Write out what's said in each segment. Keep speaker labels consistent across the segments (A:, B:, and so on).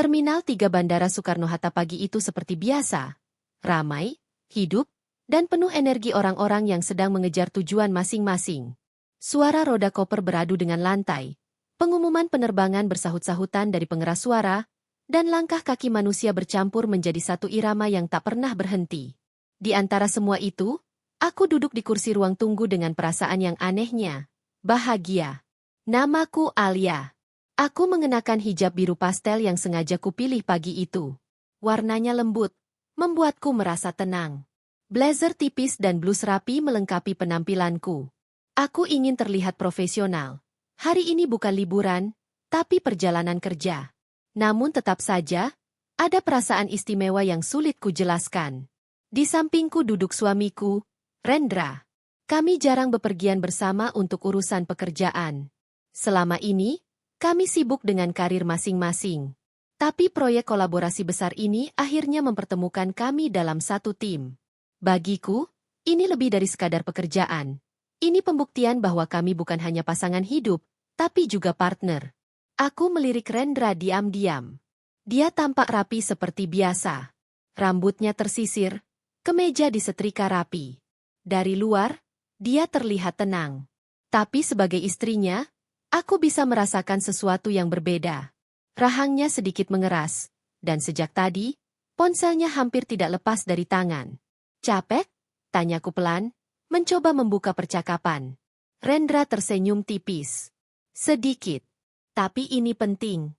A: Terminal 3 Bandara Soekarno-Hatta pagi itu seperti biasa. Ramai, hidup, dan penuh energi orang-orang yang sedang mengejar tujuan masing-masing. Suara roda koper beradu dengan lantai. Pengumuman penerbangan bersahut-sahutan dari pengeras suara, dan langkah kaki manusia bercampur menjadi satu irama yang tak pernah berhenti. Di antara semua itu, aku duduk di kursi ruang tunggu dengan perasaan yang anehnya. Bahagia. Namaku Alia. Aku mengenakan hijab biru pastel yang sengaja kupilih pagi itu. Warnanya lembut, membuatku merasa tenang. Blazer tipis dan blus rapi melengkapi penampilanku. Aku ingin terlihat profesional. Hari ini bukan liburan, tapi perjalanan kerja. Namun tetap saja, ada perasaan istimewa yang sulit kujelaskan. Di sampingku duduk suamiku, Rendra. Kami jarang bepergian bersama untuk urusan pekerjaan. Selama ini, kami sibuk dengan karir masing-masing. Tapi proyek kolaborasi besar ini akhirnya mempertemukan kami dalam satu tim. Bagiku, ini lebih dari sekadar pekerjaan. Ini pembuktian bahwa kami bukan hanya pasangan hidup, tapi juga partner. Aku melirik Rendra diam-diam. Dia tampak rapi seperti biasa. Rambutnya tersisir, kemeja disetrika rapi. Dari luar, dia terlihat tenang. Tapi sebagai istrinya, aku bisa merasakan sesuatu yang berbeda. Rahangnya sedikit mengeras, dan sejak tadi, ponselnya hampir tidak lepas dari tangan. Capek? Tanyaku pelan, mencoba membuka percakapan. Rendra tersenyum tipis. Sedikit. Tapi ini penting.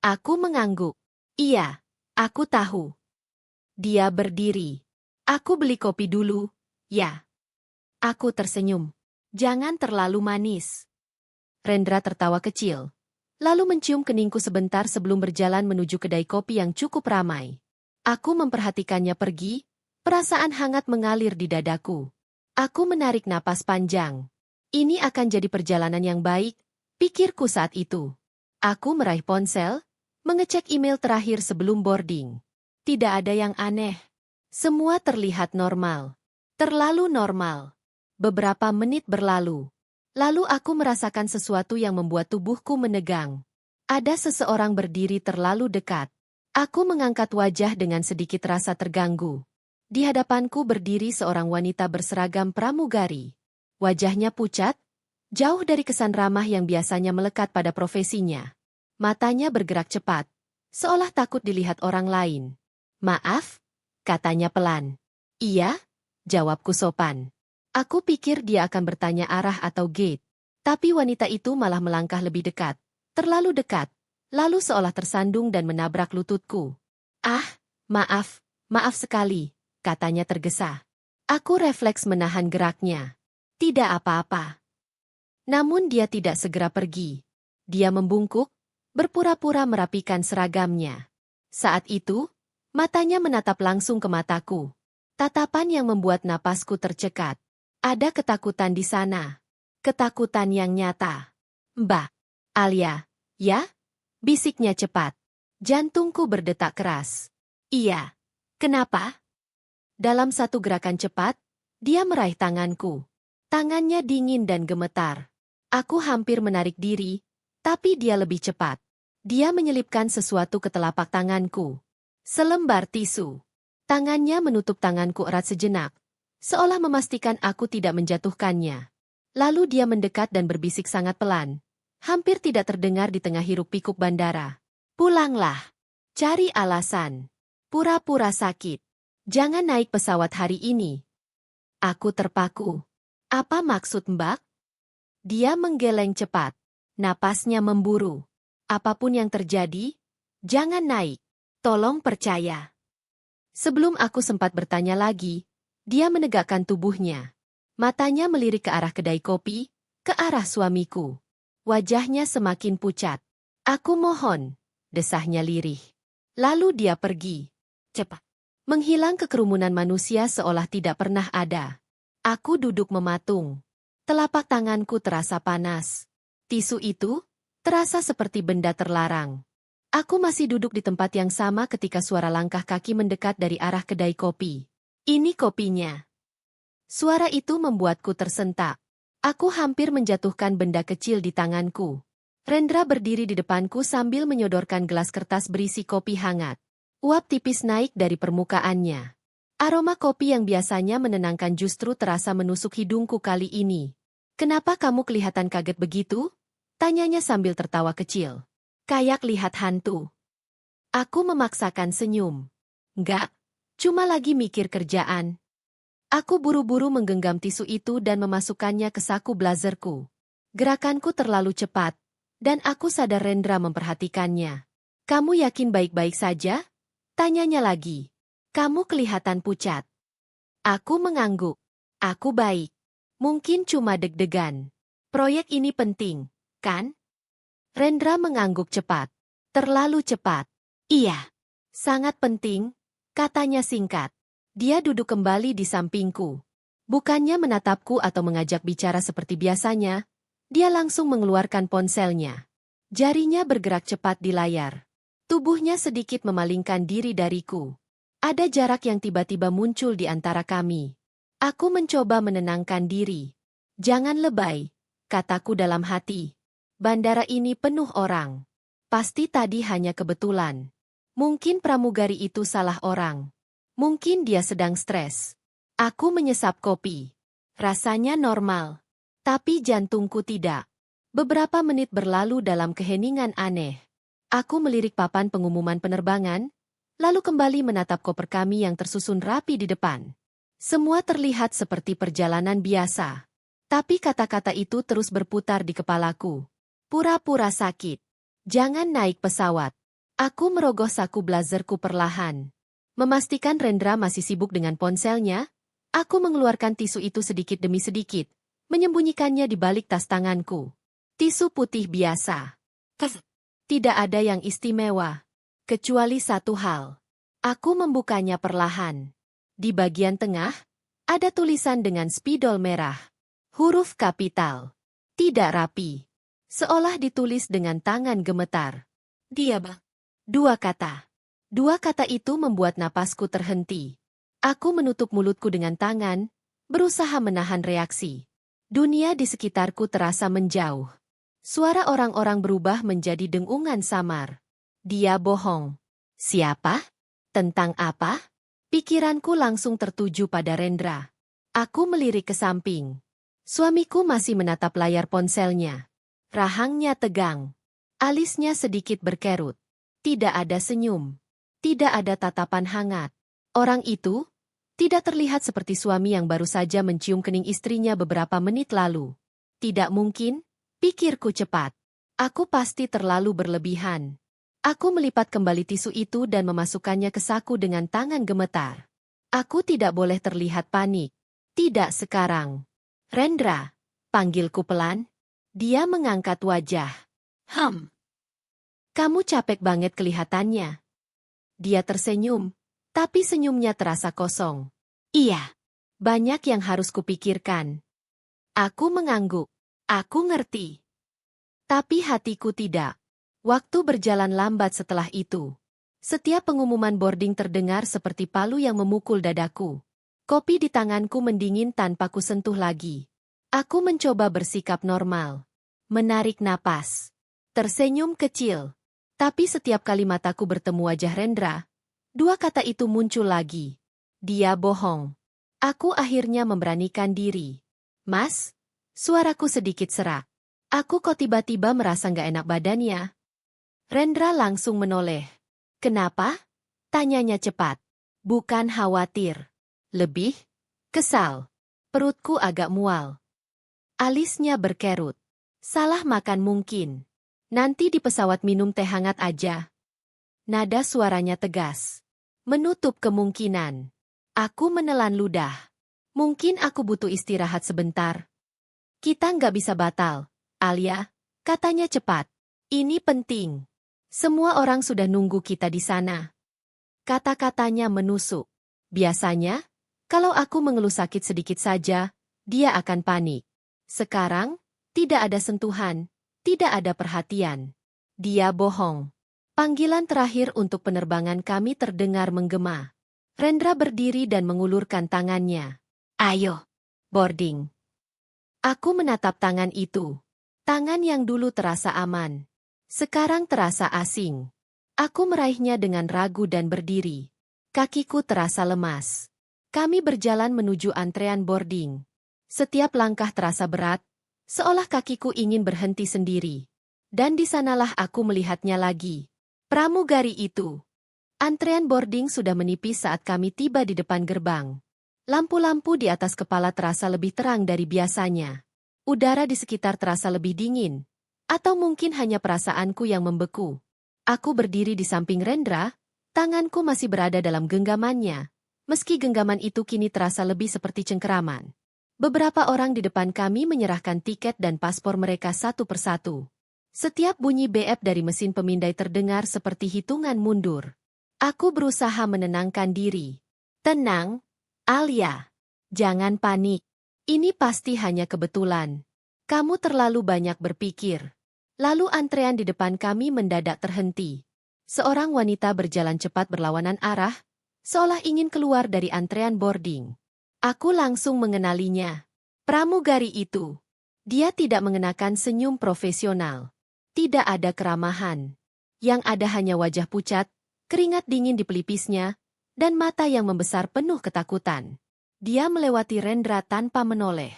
A: Aku mengangguk. Iya, aku tahu. Dia berdiri. Aku beli kopi dulu, ya. Aku tersenyum. Jangan terlalu manis. Rendra tertawa kecil, lalu mencium keningku sebentar sebelum berjalan menuju kedai kopi yang cukup ramai. Aku memperhatikannya pergi, perasaan hangat mengalir di dadaku. Aku menarik napas panjang. Ini akan jadi perjalanan yang baik, pikirku saat itu. Aku meraih ponsel, mengecek email terakhir sebelum boarding. Tidak ada yang aneh. Semua terlihat normal. Terlalu normal. Beberapa menit berlalu. Lalu aku merasakan sesuatu yang membuat tubuhku menegang. Ada seseorang berdiri terlalu dekat. Aku mengangkat wajah dengan sedikit rasa terganggu. Di hadapanku berdiri seorang wanita berseragam pramugari. Wajahnya pucat, jauh dari kesan ramah yang biasanya melekat pada profesinya. Matanya bergerak cepat, seolah takut dilihat orang lain. Maaf, katanya pelan. Iya, jawabku sopan. Aku pikir dia akan bertanya arah atau gate. Tapi wanita itu malah melangkah lebih dekat. Terlalu dekat. Lalu seolah tersandung dan menabrak lututku. Ah, maaf sekali, katanya tergesa. Aku refleks menahan geraknya. Tidak apa-apa. Namun dia tidak segera pergi. Dia membungkuk, berpura-pura merapikan seragamnya. Saat itu, matanya menatap langsung ke mataku. Tatapan yang membuat napasku tercekat. Ada ketakutan di sana. Ketakutan yang nyata. Mbak, Alia, ya? Bisiknya cepat. Jantungku berdetak keras. Iya. Kenapa? Dalam satu gerakan cepat, dia meraih tanganku. Tangannya dingin dan gemetar. Aku hampir menarik diri, tapi dia lebih cepat. Dia menyelipkan sesuatu ke telapak tanganku. Selembar tisu. Tangannya menutup tanganku erat sejenak, seolah memastikan aku tidak menjatuhkannya. Lalu dia mendekat dan berbisik sangat pelan. Hampir tidak terdengar di tengah hiruk-pikuk bandara. Pulanglah. Cari alasan. Pura-pura sakit. Jangan naik pesawat hari ini. Aku terpaku. Apa maksud Mbak? Dia menggeleng cepat. Napasnya memburu. Apapun yang terjadi, jangan naik. Tolong percaya. Sebelum aku sempat bertanya lagi, dia menegakkan tubuhnya. Matanya melirik ke arah kedai kopi, ke arah suamiku. Wajahnya semakin pucat. Aku mohon, desahnya lirih. Lalu dia pergi. Cepat. Menghilang ke kerumunan manusia seolah tidak pernah ada. Aku duduk mematung. Telapak tanganku terasa panas. Tisu itu terasa seperti benda terlarang. Aku masih duduk di tempat yang sama ketika suara langkah kaki mendekat dari arah kedai kopi. Ini kopinya. Suara itu membuatku tersentak. Aku hampir menjatuhkan benda kecil di tanganku. Rendra berdiri di depanku sambil menyodorkan gelas kertas berisi kopi hangat. Uap tipis naik dari permukaannya. Aroma kopi yang biasanya menenangkan justru terasa menusuk hidungku kali ini. "Kenapa kamu kelihatan kaget begitu?" tanyanya sambil tertawa kecil. "Kayak lihat hantu." Aku memaksakan senyum. "Enggak, cuma lagi mikir kerjaan." Aku buru-buru menggenggam tisu itu dan memasukkannya ke saku blazerku. Gerakanku terlalu cepat, dan aku sadar Rendra memperhatikannya. "Kamu yakin baik-baik saja?" tanyanya lagi. "Kamu kelihatan pucat." Aku mengangguk. "Aku baik. Mungkin cuma deg-degan. Proyek ini penting, kan?" Rendra mengangguk cepat. "Terlalu cepat." "Iya. Sangat penting," katanya singkat. Dia duduk kembali di sampingku. Bukannya menatapku atau mengajak bicara seperti biasanya, dia langsung mengeluarkan ponselnya. Jarinya bergerak cepat di layar. Tubuhnya sedikit memalingkan diri dariku. Ada jarak yang tiba-tiba muncul di antara kami. Aku mencoba menenangkan diri. "Jangan lebay," kataku dalam hati. "Bandara ini penuh orang. Pasti tadi hanya kebetulan. Mungkin pramugari itu salah orang. Mungkin dia sedang stres." Aku menyesap kopi. Rasanya normal. Tapi jantungku tidak. Beberapa menit berlalu dalam keheningan aneh. Aku melirik papan pengumuman penerbangan, lalu kembali menatap koper kami yang tersusun rapi di depan. Semua terlihat seperti perjalanan biasa. Tapi kata-kata itu terus berputar di kepalaku. Pura-pura sakit. Jangan naik pesawat. Aku merogoh saku blazerku perlahan. Memastikan Rendra masih sibuk dengan ponselnya, aku mengeluarkan tisu itu sedikit demi sedikit, menyembunyikannya di balik tas tanganku. Tisu putih biasa. Tidak ada yang istimewa. Kecuali satu hal. Aku membukanya perlahan. Di bagian tengah, ada tulisan dengan spidol merah. Huruf kapital. Tidak rapi. Seolah ditulis dengan tangan gemetar. "Dia, Bang." Dua kata. Dua kata itu membuat napasku terhenti. Aku menutup mulutku dengan tangan, berusaha menahan reaksi. Dunia di sekitarku terasa menjauh. Suara orang-orang berubah menjadi dengungan samar. Dia bohong. Siapa? Tentang apa? Pikiranku langsung tertuju pada Rendra. Aku melirik ke samping. Suamiku masih menatap layar ponselnya. Rahangnya tegang. Alisnya sedikit berkerut. Tidak ada senyum. Tidak ada tatapan hangat. Orang itu tidak terlihat seperti suami yang baru saja mencium kening istrinya beberapa menit lalu. Tidak mungkin, pikirku cepat. Aku pasti terlalu berlebihan. Aku melipat kembali tisu itu dan memasukkannya ke saku dengan tangan gemetar. Aku tidak boleh terlihat panik. Tidak sekarang. "Rendra," panggilku pelan. Dia mengangkat wajah. "Kamu capek banget kelihatannya." Dia tersenyum, tapi senyumnya terasa kosong. "Iya, banyak yang harus kupikirkan." Aku mengangguk. Aku ngerti. Tapi hatiku tidak. Waktu berjalan lambat setelah itu. Setiap pengumuman boarding terdengar seperti palu yang memukul dadaku. Kopi di tanganku mendingin tanpa kusentuh lagi. Aku mencoba bersikap normal. Menarik napas. Tersenyum kecil. Tapi setiap kali mataku bertemu wajah Rendra, dua kata itu muncul lagi. Dia bohong. Aku akhirnya memberanikan diri. "Mas?" Suaraku sedikit serak. Aku kok tiba-tiba merasa nggak enak badannya. Rendra langsung menoleh. "Kenapa?" tanyanya cepat. Bukan khawatir. Lebih kesal. Perutku agak mual. Alisnya berkerut. "Salah makan mungkin. Nanti di pesawat minum teh hangat aja." Nada suaranya tegas. "Menutup kemungkinan." Aku menelan ludah. "Mungkin aku butuh istirahat sebentar." "Kita nggak bisa batal, Alia," katanya cepat. "Ini penting. Semua orang sudah nunggu kita di sana." Kata-katanya menusuk. Biasanya, kalau aku mengeluh sakit sedikit saja, dia akan panik. Sekarang, tidak ada sentuhan. Tidak ada perhatian. Dia bohong. Panggilan terakhir untuk penerbangan kami terdengar menggema. Rendra berdiri dan mengulurkan tangannya. "Ayo, boarding." Aku menatap tangan itu. Tangan yang dulu terasa aman. Sekarang terasa asing. Aku meraihnya dengan ragu dan berdiri. Kakiku terasa lemas. Kami berjalan menuju antrean boarding. Setiap langkah terasa berat, seolah kakiku ingin berhenti sendiri. Dan di sanalah aku melihatnya lagi. Pramugari itu. Antrean boarding sudah menipis saat kami tiba di depan gerbang. Lampu-lampu di atas kepala terasa lebih terang dari biasanya. Udara di sekitar terasa lebih dingin. Atau mungkin hanya perasaanku yang membeku. Aku berdiri di samping Rendra, tanganku masih berada dalam genggamannya, meski genggaman itu kini terasa lebih seperti cengkeraman. Beberapa orang di depan kami menyerahkan tiket dan paspor mereka satu persatu. Setiap bunyi beep dari mesin pemindai terdengar seperti hitungan mundur. Aku berusaha menenangkan diri. Tenang, Alia. Jangan panik. Ini pasti hanya kebetulan. Kamu terlalu banyak berpikir. Lalu antrean di depan kami mendadak terhenti. Seorang wanita berjalan cepat berlawanan arah, seolah ingin keluar dari antrean boarding. Aku langsung mengenalinya. Pramugari itu. Dia tidak mengenakan senyum profesional. Tidak ada keramahan. Yang ada hanya wajah pucat, keringat dingin di pelipisnya, dan mata yang membesar penuh ketakutan. Dia melewati Rendra tanpa menoleh.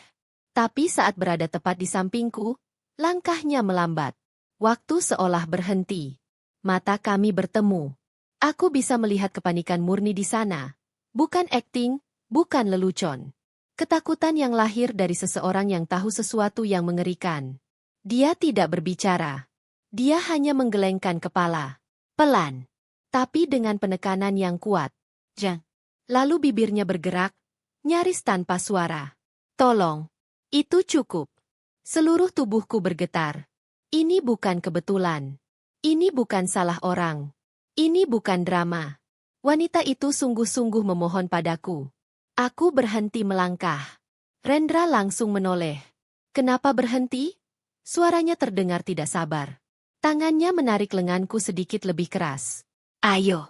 A: Tapi saat berada tepat di sampingku, langkahnya melambat. Waktu seolah berhenti. Mata kami bertemu. Aku bisa melihat kepanikan murni di sana. Bukan akting, bukan lelucon. Ketakutan yang lahir dari seseorang yang tahu sesuatu yang mengerikan. Dia tidak berbicara. Dia hanya menggelengkan kepala. Pelan. Tapi dengan penekanan yang kuat. Jang. Lalu bibirnya bergerak, nyaris tanpa suara. Tolong. Itu cukup. Seluruh tubuhku bergetar. Ini bukan kebetulan. Ini bukan salah orang. Ini bukan drama. Wanita itu sungguh-sungguh memohon padaku. Aku berhenti melangkah. Rendra langsung menoleh. Kenapa berhenti? Suaranya terdengar tidak sabar. Tangannya menarik lenganku sedikit lebih keras. Ayo.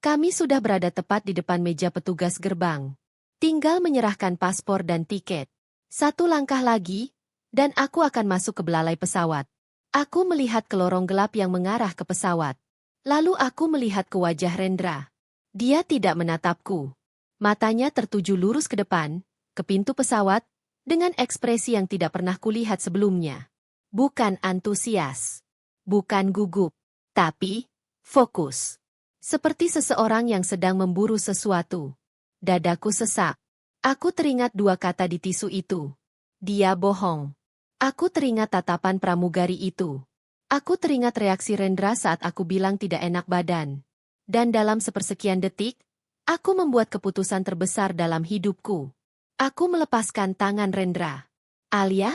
A: Kami sudah berada tepat di depan meja petugas gerbang. Tinggal menyerahkan paspor dan tiket. Satu langkah lagi, dan aku akan masuk ke belalai pesawat. Aku melihat ke lorong gelap yang mengarah ke pesawat. Lalu aku melihat ke wajah Rendra. Dia tidak menatapku. Matanya tertuju lurus ke depan, ke pintu pesawat, dengan ekspresi yang tidak pernah kulihat sebelumnya. Bukan antusias. Bukan gugup. Tapi, fokus. Seperti seseorang yang sedang memburu sesuatu. Dadaku sesak. Aku teringat dua kata di tisu itu. Dia bohong. Aku teringat tatapan pramugari itu. Aku teringat reaksi Rendra saat aku bilang tidak enak badan. Dan dalam sepersekian detik, aku membuat keputusan terbesar dalam hidupku. Aku melepaskan tangan Rendra. Alia?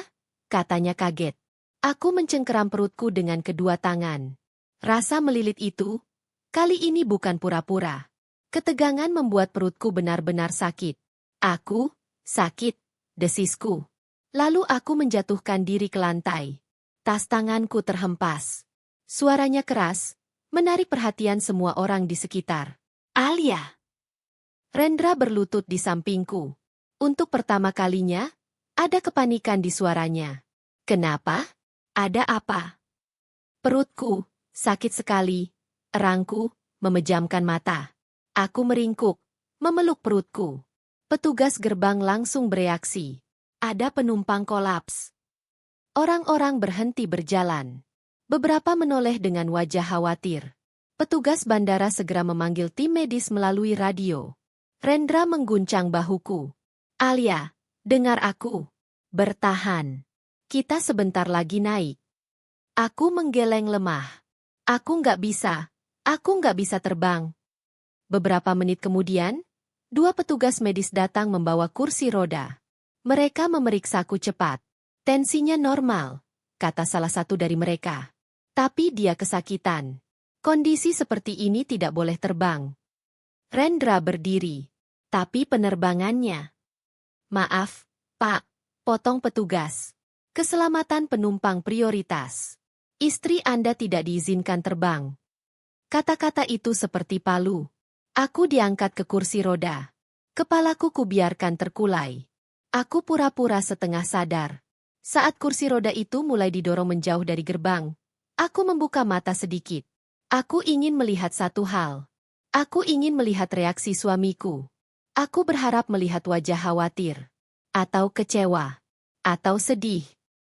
A: Katanya kaget. Aku mencengkeram perutku dengan kedua tangan. Rasa melilit itu, kali ini bukan pura-pura. Ketegangan membuat perutku benar-benar sakit. Aku, sakit, desisku. Lalu aku menjatuhkan diri ke lantai. Tas tanganku terhempas. Suaranya keras, menarik perhatian semua orang di sekitar. Alia! Rendra berlutut di sampingku. Untuk pertama kalinya, ada kepanikan di suaranya. Kenapa? Ada apa? Perutku, sakit sekali. Erangku, memejamkan mata. Aku meringkuk, memeluk perutku. Petugas gerbang langsung bereaksi. Ada penumpang kolaps. Orang-orang berhenti berjalan. Beberapa menoleh dengan wajah khawatir. Petugas bandara segera memanggil tim medis melalui radio. Rendra mengguncang bahuku. Alia, dengar aku. Bertahan. Kita sebentar lagi naik. Aku menggeleng lemah. Aku nggak bisa. Aku nggak bisa terbang. Beberapa menit kemudian, dua petugas medis datang membawa kursi roda. Mereka memeriksaku cepat. Tensinya normal, kata salah satu dari mereka. Tapi dia kesakitan. Kondisi seperti ini tidak boleh terbang. Rendra berdiri. Tapi penerbangannya. Maaf, Pak, potong petugas. Keselamatan penumpang prioritas. Istri Anda tidak diizinkan terbang. Kata-kata itu seperti palu. Aku diangkat ke kursi roda. Kepalaku kubiarkan terkulai. Aku pura-pura setengah sadar. Saat kursi roda itu mulai didorong menjauh dari gerbang, Aku membuka mata sedikit. Aku ingin melihat satu hal. Aku ingin melihat reaksi suamiku. Aku berharap melihat wajah khawatir. Atau kecewa. Atau sedih.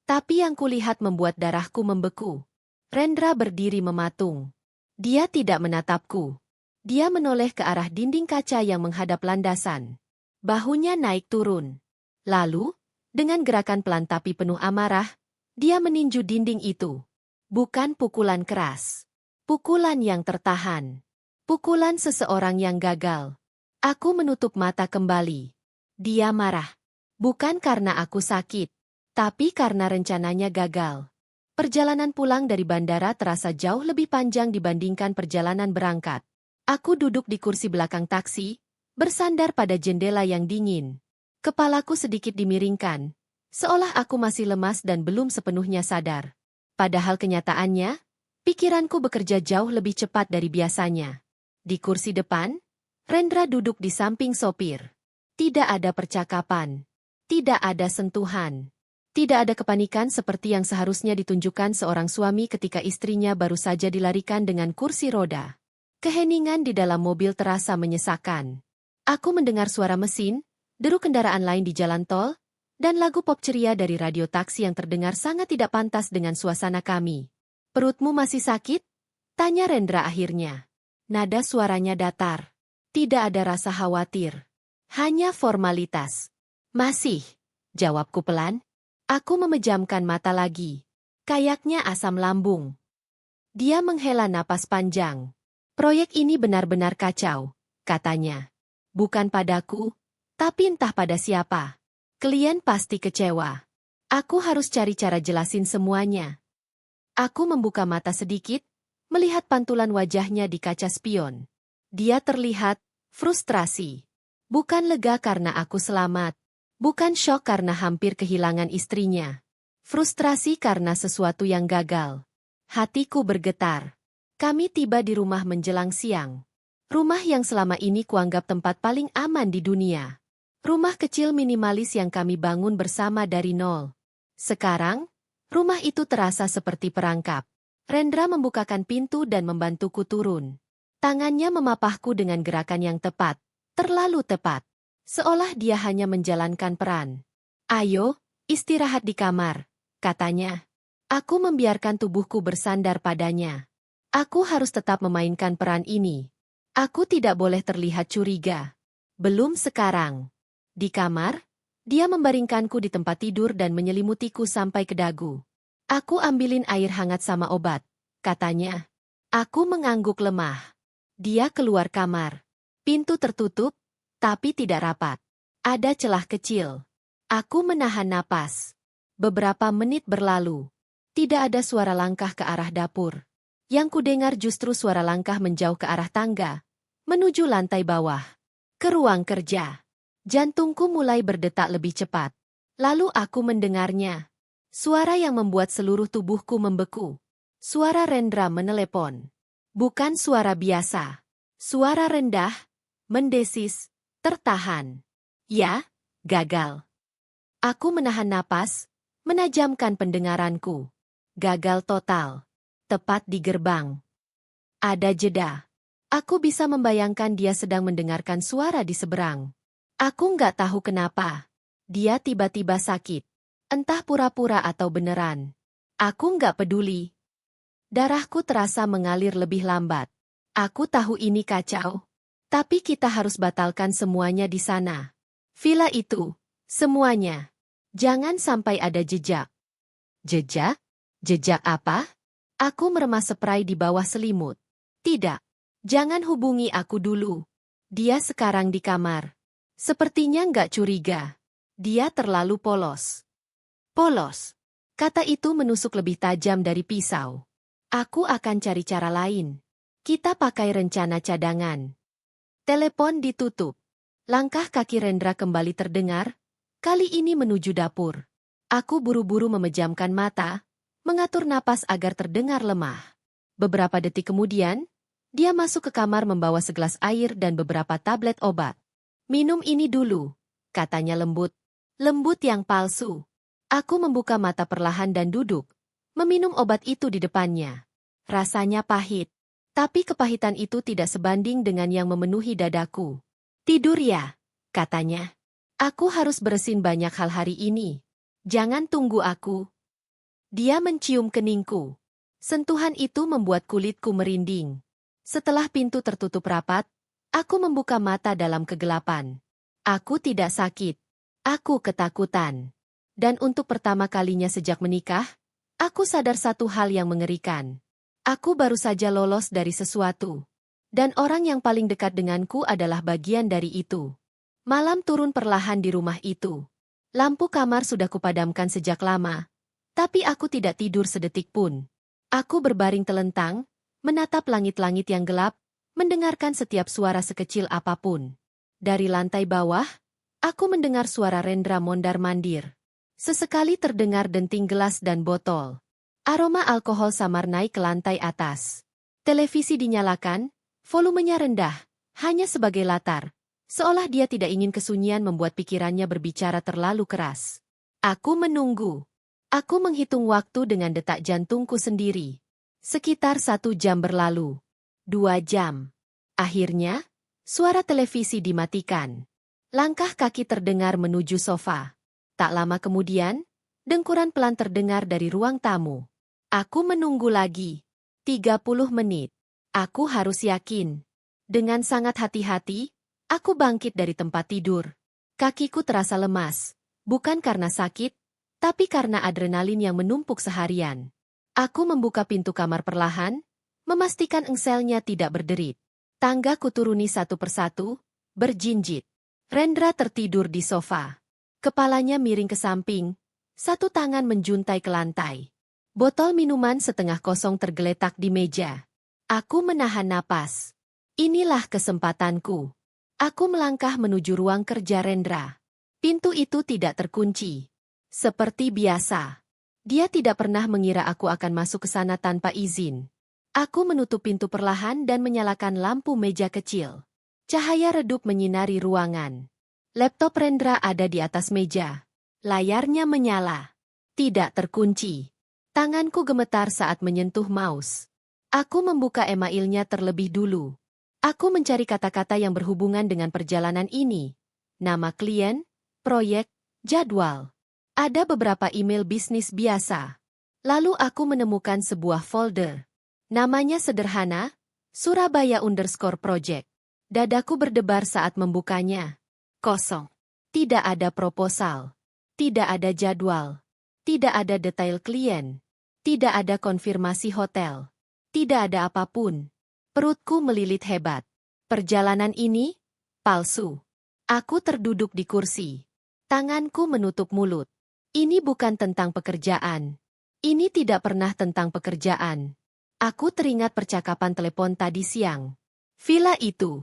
A: Tapi yang kulihat membuat darahku membeku. Rendra berdiri mematung. Dia tidak menatapku. Dia menoleh ke arah dinding kaca yang menghadap landasan. Bahunya naik turun. Lalu, dengan gerakan pelan tapi penuh amarah, dia meninju dinding itu. Bukan pukulan keras. Pukulan yang tertahan. Pukulan seseorang yang gagal. Aku menutup mata kembali. Dia marah. Bukan karena aku sakit, tapi karena rencananya gagal. Perjalanan pulang dari bandara terasa jauh lebih panjang dibandingkan perjalanan berangkat. Aku duduk di kursi belakang taksi, bersandar pada jendela yang dingin. Kepalaku sedikit dimiringkan, seolah aku masih lemas dan belum sepenuhnya sadar. Padahal kenyataannya, pikiranku bekerja jauh lebih cepat dari biasanya. Di kursi depan, Rendra duduk di samping sopir. Tidak ada percakapan. Tidak ada sentuhan. Tidak ada kepanikan seperti yang seharusnya ditunjukkan seorang suami ketika istrinya baru saja dilarikan dengan kursi roda. Keheningan di dalam mobil terasa menyesakan. Aku mendengar suara mesin, deru kendaraan lain di jalan tol, dan lagu pop ceria dari radio taksi yang terdengar sangat tidak pantas dengan suasana kami. "Perutmu masih sakit?" tanya Rendra akhirnya. Nada suaranya datar. Tidak ada rasa khawatir. Hanya formalitas. "Masih," jawabku pelan. Aku memejamkan mata lagi. Kayaknya asam lambung. Dia menghela napas panjang. "Proyek ini benar-benar kacau," katanya. "Bukan padaku, tapi entah pada siapa. Klien pasti kecewa. Aku harus cari cara jelasin semuanya." Aku membuka mata sedikit, melihat pantulan wajahnya di kaca spion. Dia terlihat frustrasi. Bukan lega karena aku selamat. Bukan syok karena hampir kehilangan istrinya. Frustrasi karena sesuatu yang gagal. Hatiku bergetar. Kami tiba di rumah menjelang siang. Rumah yang selama ini kuanggap tempat paling aman di dunia. Rumah kecil minimalis yang kami bangun bersama dari nol. Sekarang, rumah itu terasa seperti perangkap. Rendra membukakan pintu dan membantuku turun. Tangannya memapahku dengan gerakan yang tepat. Terlalu tepat. Seolah dia hanya menjalankan peran. "Ayo, istirahat di kamar," katanya. Aku membiarkan tubuhku bersandar padanya. Aku harus tetap memainkan peran ini. Aku tidak boleh terlihat curiga. Belum sekarang. Di kamar, dia membaringkanku di tempat tidur dan menyelimutiku sampai ke dagu. "Aku ambilin air hangat sama obat," katanya. Aku mengangguk lemah. Dia keluar kamar. Pintu tertutup, tapi tidak rapat. Ada celah kecil. Aku menahan napas. Beberapa menit berlalu. Tidak ada suara langkah ke arah dapur. Yang kudengar justru suara langkah menjauh ke arah tangga, menuju lantai bawah. Ke ruang kerja. Jantungku mulai berdetak lebih cepat. Lalu aku mendengarnya. Suara yang membuat seluruh tubuhku membeku. Suara Rendra menelepon. Bukan suara biasa. Suara rendah, mendesis, tertahan. Ya, gagal. Aku menahan napas, menajamkan pendengaranku. Gagal total. Tepat di gerbang. Ada jeda. Aku bisa membayangkan dia sedang mendengarkan suara di seberang. Aku nggak tahu kenapa. Dia tiba-tiba sakit. Entah pura-pura atau beneran. Aku nggak peduli. Darahku terasa mengalir lebih lambat. Aku tahu ini kacau. Tapi kita harus batalkan semuanya di sana. Villa itu. Semuanya. Jangan sampai ada jejak. Jejak? Jejak apa? Aku meremas spray di bawah selimut. Tidak. Jangan hubungi aku dulu. Dia sekarang di kamar. Sepertinya nggak curiga. Dia terlalu polos. Polos. Kata itu menusuk lebih tajam dari pisau. Aku akan cari cara lain. Kita pakai rencana cadangan. Telepon ditutup. Langkah kaki Rendra kembali terdengar, kali ini menuju dapur. Aku buru-buru memejamkan mata, mengatur napas agar terdengar lemah. Beberapa detik kemudian, dia masuk ke kamar membawa segelas air dan beberapa tablet obat. "Minum ini dulu," katanya lembut. Lembut yang palsu. Aku membuka mata perlahan dan duduk, meminum obat itu di depannya. Rasanya pahit. Tapi kepahitan itu tidak sebanding dengan yang memenuhi dadaku. Tidur ya, katanya. Aku harus beresin banyak hal hari ini. Jangan tunggu aku. Dia mencium keningku. Sentuhan itu membuat kulitku merinding. Setelah pintu tertutup rapat, aku membuka mata dalam kegelapan. Aku tidak sakit. Aku ketakutan. Dan untuk pertama kalinya sejak menikah, aku sadar satu hal yang mengerikan. Aku baru saja lolos dari sesuatu. Dan orang yang paling dekat denganku adalah bagian dari itu. Malam turun perlahan di rumah itu. Lampu kamar sudah kupadamkan sejak lama. Tapi aku tidak tidur sedetik pun. Aku berbaring telentang, menatap langit-langit yang gelap, mendengarkan setiap suara sekecil apapun. Dari lantai bawah, aku mendengar suara Rendra mondar-mandir. Sesekali terdengar denting gelas dan botol. Aroma alkohol samar naik ke lantai atas. Televisi dinyalakan, volumenya rendah, hanya sebagai latar. Seolah dia tidak ingin kesunyian membuat pikirannya berbicara terlalu keras. Aku menunggu. Aku menghitung waktu dengan detak jantungku sendiri. Sekitar 1 jam berlalu. 2 jam. Akhirnya, suara televisi dimatikan. Langkah kaki terdengar menuju sofa. Tak lama kemudian, dengkuran pelan terdengar dari ruang tamu. Aku menunggu lagi. 30 menit. Aku harus yakin. Dengan sangat hati-hati, aku bangkit dari tempat tidur. Kakiku terasa lemas, bukan karena sakit, tapi karena adrenalin yang menumpuk seharian. Aku membuka pintu kamar perlahan, memastikan engselnya tidak berderit. Tangga kuturuni satu persatu, berjinjit. Rendra tertidur di sofa. Kepalanya miring ke samping, satu tangan menjuntai ke lantai. Botol minuman setengah kosong tergeletak di meja. Aku menahan napas. Inilah kesempatanku. Aku melangkah menuju ruang kerja Rendra. Pintu itu tidak terkunci. Seperti biasa. Dia tidak pernah mengira aku akan masuk ke sana tanpa izin. Aku menutup pintu perlahan dan menyalakan lampu meja kecil. Cahaya redup menyinari ruangan. Laptop Rendra ada di atas meja. Layarnya menyala. Tidak terkunci. Tanganku gemetar saat menyentuh mouse. Aku membuka emailnya terlebih dulu. Aku mencari kata-kata yang berhubungan dengan perjalanan ini. Nama klien, proyek, jadwal. Ada beberapa email bisnis biasa. Lalu aku menemukan sebuah folder. Namanya sederhana, Surabaya_project. Dadaku berdebar saat membukanya. Kosong. Tidak ada proposal. Tidak ada jadwal. Tidak ada detail klien. Tidak ada konfirmasi hotel. Tidak ada apapun. Perutku melilit hebat. Perjalanan ini palsu. Aku terduduk di kursi. Tanganku menutup mulut. Ini bukan tentang pekerjaan. Ini tidak pernah tentang pekerjaan. Aku teringat percakapan telepon tadi siang. Villa itu.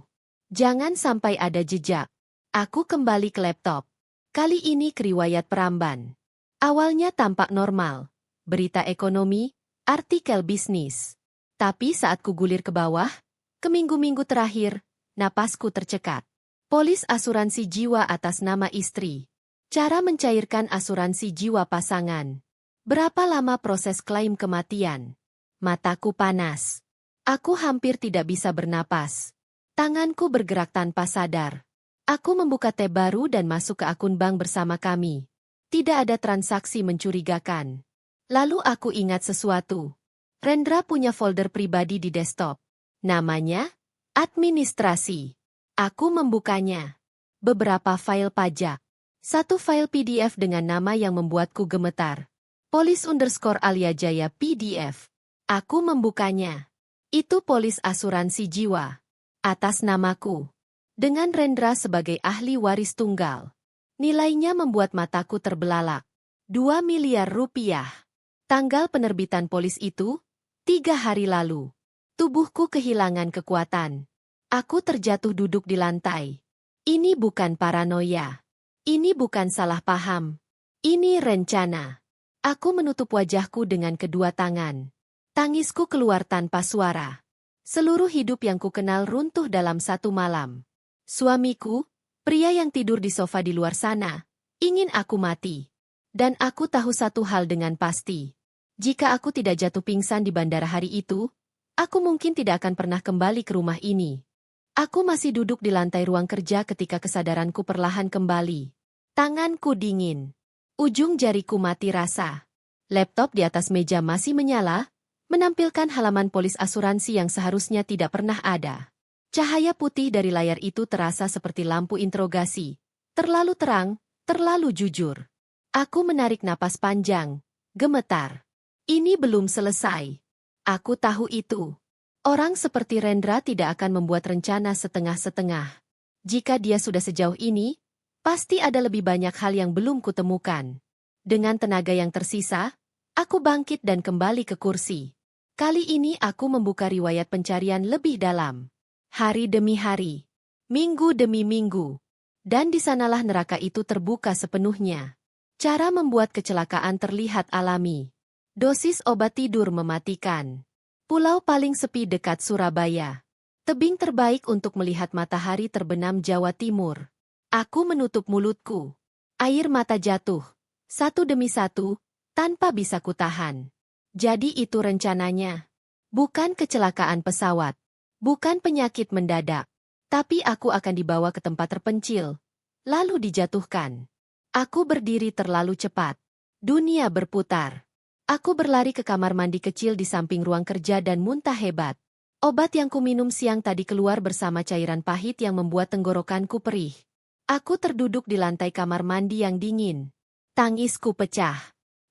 A: Jangan sampai ada jejak. Aku kembali ke laptop. Kali ini ke riwayat Pramban. Awalnya tampak normal. Berita ekonomi, artikel bisnis. Tapi saat kugulir ke bawah, ke minggu-minggu terakhir, napasku tercekat. Polis asuransi jiwa atas nama istri. Cara mencairkan asuransi jiwa pasangan. Berapa lama proses klaim kematian? Mataku panas. Aku hampir tidak bisa bernapas. Tanganku bergerak tanpa sadar. Aku membuka tab baru dan masuk ke akun bank bersama kami. Tidak ada transaksi mencurigakan. Lalu aku ingat sesuatu. Rendra punya folder pribadi di desktop. Namanya administrasi. Aku membukanya. Beberapa file pajak. Satu file PDF dengan nama yang membuatku gemetar. Polis_Alia Jaya PDF. Aku membukanya. Itu polis asuransi jiwa. Atas namaku. Dengan Rendra sebagai ahli waris tunggal. Nilainya membuat mataku terbelalak. 2 miliar rupiah. Tanggal penerbitan polis itu, 3 hari lalu. Tubuhku kehilangan kekuatan. Aku terjatuh duduk di lantai. Ini bukan paranoia. Ini bukan salah paham. Ini rencana. Aku menutup wajahku dengan kedua tangan. Tangisku keluar tanpa suara. Seluruh hidup yang kukenal runtuh dalam satu malam. Suamiku, pria yang tidur di sofa di luar sana, ingin aku mati. Dan aku tahu satu hal dengan pasti. Jika aku tidak jatuh pingsan di bandara hari itu, aku mungkin tidak akan pernah kembali ke rumah ini. Aku masih duduk di lantai ruang kerja ketika kesadaranku perlahan kembali. Tanganku dingin. Ujung jariku mati rasa. Laptop di atas meja masih menyala, menampilkan halaman polis asuransi yang seharusnya tidak pernah ada. Cahaya putih dari layar itu terasa seperti lampu interogasi. Terlalu terang, terlalu jujur. Aku menarik napas panjang, gemetar. Ini belum selesai. Aku tahu itu. Orang seperti Rendra tidak akan membuat rencana setengah-setengah. Jika dia sudah sejauh ini, pasti ada lebih banyak hal yang belum kutemukan. Dengan tenaga yang tersisa, aku bangkit dan kembali ke kursi. Kali ini aku membuka riwayat pencarian lebih dalam. Hari demi hari. Minggu demi minggu. Dan di sanalah neraka itu terbuka sepenuhnya. Cara membuat kecelakaan terlihat alami. Dosis obat tidur mematikan. Pulau paling sepi dekat Surabaya. Tebing terbaik untuk melihat matahari terbenam Jawa Timur. Aku menutup mulutku. Air mata jatuh. Satu demi satu, tanpa bisa kutahan. Jadi itu rencananya. Bukan kecelakaan pesawat. Bukan penyakit mendadak. Tapi aku akan dibawa ke tempat terpencil. Lalu dijatuhkan. Aku berdiri terlalu cepat. Dunia berputar. Aku berlari ke kamar mandi kecil di samping ruang kerja dan muntah hebat. Obat yang kuminum siang tadi keluar bersama cairan pahit yang membuat tenggorokanku perih. Aku terduduk di lantai kamar mandi yang dingin. Tangisku pecah.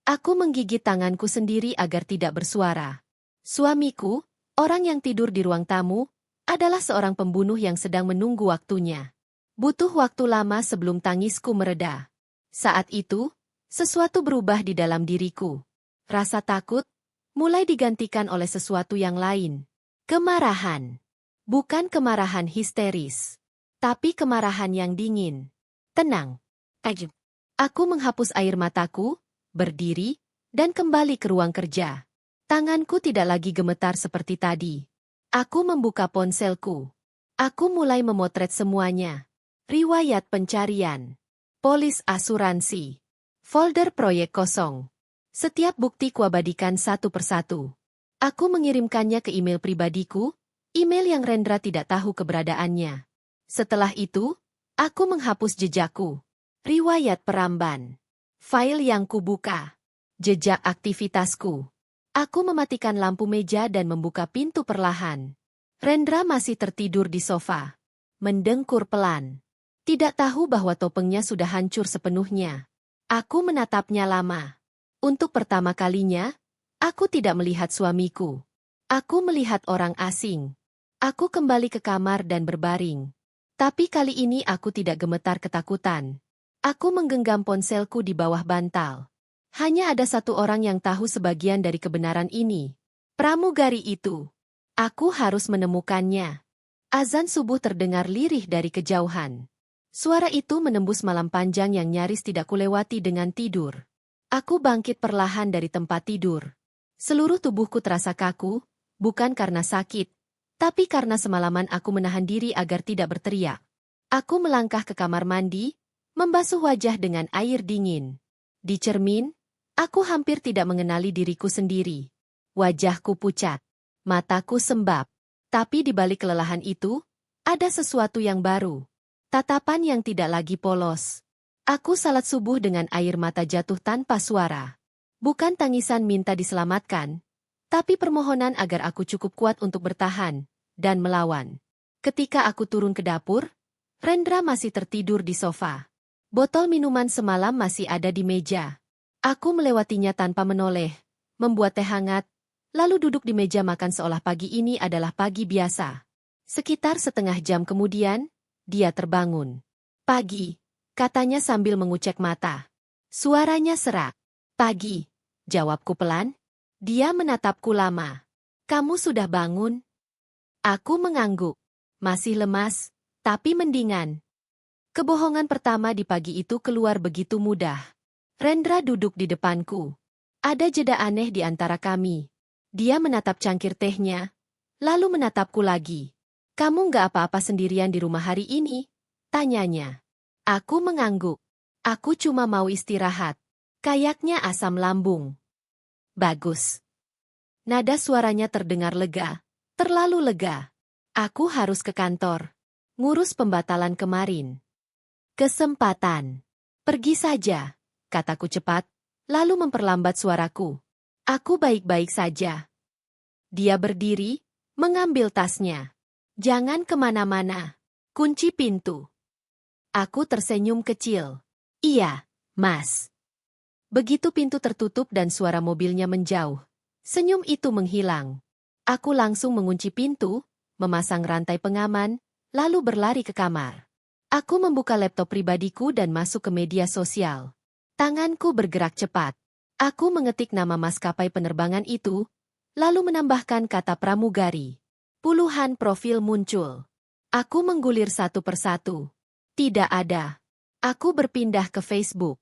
A: Aku menggigit tanganku sendiri agar tidak bersuara. Suamiku, orang yang tidur di ruang tamu, adalah seorang pembunuh yang sedang menunggu waktunya. Butuh waktu lama sebelum tangisku mereda. Saat itu, sesuatu berubah di dalam diriku. Rasa takut mulai digantikan oleh sesuatu yang lain. Kemarahan. Bukan kemarahan histeris, tapi kemarahan yang dingin. Tenang. Aku menghapus air mataku, berdiri, dan kembali ke ruang kerja. Tanganku tidak lagi gemetar seperti tadi. Aku membuka ponselku. Aku mulai memotret semuanya. Riwayat pencarian. Polis asuransi. Folder proyek kosong. Setiap bukti kuabadikan satu persatu. Aku mengirimkannya ke email pribadiku, email yang Rendra tidak tahu keberadaannya. Setelah itu, aku menghapus jejakku. Riwayat peramban. File yang kubuka. Jejak aktivitasku. Aku mematikan lampu meja dan membuka pintu perlahan. Rendra masih tertidur di sofa. Mendengkur pelan. Tidak tahu bahwa topengnya sudah hancur sepenuhnya. Aku menatapnya lama. Untuk pertama kalinya, aku tidak melihat suamiku. Aku melihat orang asing. Aku kembali ke kamar dan berbaring. Tapi kali ini aku tidak gemetar ketakutan. Aku menggenggam ponselku di bawah bantal. Hanya ada satu orang yang tahu sebagian dari kebenaran ini. Pramugari itu. Aku harus menemukannya. Azan subuh terdengar lirih dari kejauhan. Suara itu menembus malam panjang yang nyaris tidak kulewati dengan tidur. Aku bangkit perlahan dari tempat tidur. Seluruh tubuhku terasa kaku, bukan karena sakit, tapi karena semalaman aku menahan diri agar tidak berteriak. Aku melangkah ke kamar mandi, membasuh wajah dengan air dingin. Di cermin, aku hampir tidak mengenali diriku sendiri. Wajahku pucat, mataku sembab. Tapi di balik kelelahan itu, ada sesuatu yang baru. Tatapan yang tidak lagi polos. Aku salat subuh dengan air mata jatuh tanpa suara. Bukan tangisan minta diselamatkan, tapi permohonan agar aku cukup kuat untuk bertahan dan melawan. Ketika aku turun ke dapur, Rendra masih tertidur di sofa. Botol minuman semalam masih ada di meja. Aku melewatinya tanpa menoleh, membuat teh hangat, lalu duduk di meja makan seolah pagi ini adalah pagi biasa. Sekitar setengah jam kemudian, dia terbangun. Pagi, katanya sambil mengucek mata. Suaranya serak. Pagi, jawabku pelan. Dia menatapku lama. Kamu sudah bangun? Aku mengangguk. Masih lemas, tapi mendingan. Kebohongan pertama di pagi itu keluar begitu mudah. Rendra duduk di depanku. Ada jeda aneh di antara kami. Dia menatap cangkir tehnya, lalu menatapku lagi. Kamu nggak apa-apa sendirian di rumah hari ini? Tanyanya. Aku mengangguk. Aku cuma mau istirahat. Kayaknya asam lambung. Bagus. Nada suaranya terdengar lega, terlalu lega. Aku harus ke kantor. Ngurus pembatalan kemarin. Kesempatan. Pergi saja, kataku cepat, lalu memperlambat suaraku. Aku baik-baik saja. Dia berdiri, mengambil tasnya. Jangan kemana-mana. Kunci pintu. Aku tersenyum kecil. Iya, Mas. Begitu pintu tertutup dan suara mobilnya menjauh, senyum itu menghilang. Aku langsung mengunci pintu, memasang rantai pengaman, lalu berlari ke kamar. Aku membuka laptop pribadiku dan masuk ke media sosial. Tanganku bergerak cepat. Aku mengetik nama maskapai penerbangan itu, lalu menambahkan kata pramugari. Puluhan profil muncul. Aku menggulir satu persatu. Tidak ada. Aku berpindah ke Facebook.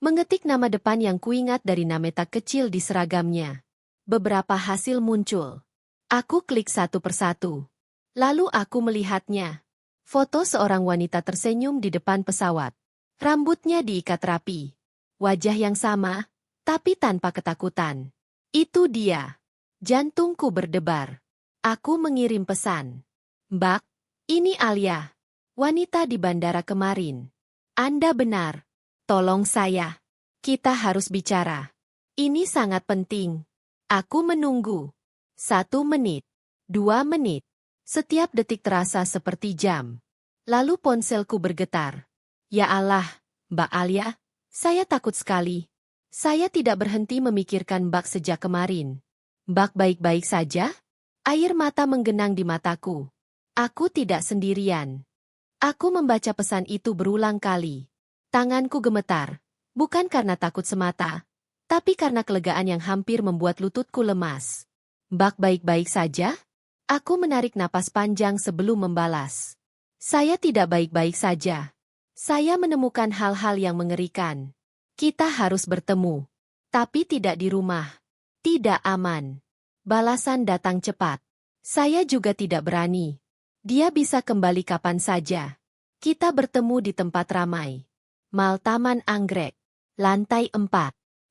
A: Mengetik nama depan yang kuingat dari nameta kecil di seragamnya. Beberapa hasil muncul. Aku klik satu persatu. Lalu aku melihatnya. Foto seorang wanita tersenyum di depan pesawat. Rambutnya diikat rapi. Wajah yang sama, tapi tanpa ketakutan. Itu dia. Jantungku berdebar. Aku mengirim pesan. Mbak, ini Alia. Wanita di bandara kemarin. Anda benar. Tolong saya. Kita harus bicara. Ini sangat penting. Aku menunggu. 1 menit. 2 menit. Setiap detik terasa seperti jam. Lalu ponselku bergetar. Ya Allah, Mbak Alia, saya takut sekali. Saya tidak berhenti memikirkan Mbak sejak kemarin. Mbak baik-baik saja? Air mata menggenang di mataku. Aku tidak sendirian. Aku membaca pesan itu berulang kali. Tanganku gemetar, bukan karena takut semata, tapi karena kelegaan yang hampir membuat lututku lemas. Mbak baik-baik saja? Aku menarik napas panjang sebelum membalas. Saya tidak baik-baik saja. Saya menemukan hal-hal yang mengerikan. Kita harus bertemu. Tapi tidak di rumah. Tidak aman. Balasan datang cepat. Saya juga tidak berani. Dia bisa kembali kapan saja. Kita bertemu di tempat ramai. Mal Taman Anggrek. Lantai 4.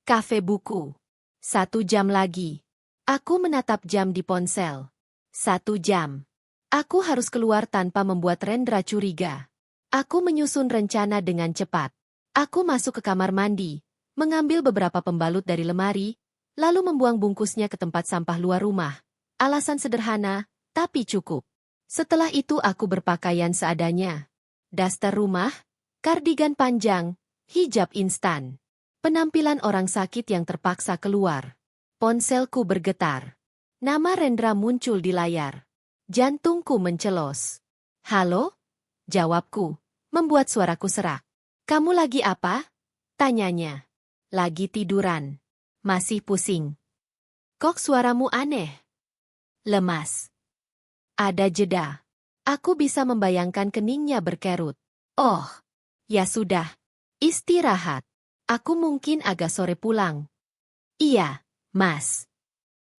A: Kafe buku. 1 jam lagi. Aku menatap jam di ponsel. 1 jam. Aku harus keluar tanpa membuat Rendra curiga. Aku menyusun rencana dengan cepat. Aku masuk ke kamar mandi, mengambil beberapa pembalut dari lemari, lalu membuang bungkusnya ke tempat sampah luar rumah. Alasan sederhana, tapi cukup. Setelah itu aku berpakaian seadanya. Daster rumah, kardigan panjang, hijab instan. Penampilan orang sakit yang terpaksa keluar. Ponselku bergetar. Nama Rendra muncul di layar. Jantungku mencelos. Halo? Jawabku, membuat suaraku serak. Kamu lagi apa? Tanyanya. Lagi tiduran. Masih pusing. Kok suaramu aneh? Lemas. Ada jeda. Aku bisa membayangkan keningnya berkerut. Oh, ya sudah. Istirahat. Aku mungkin agak sore pulang. Iya, Mas.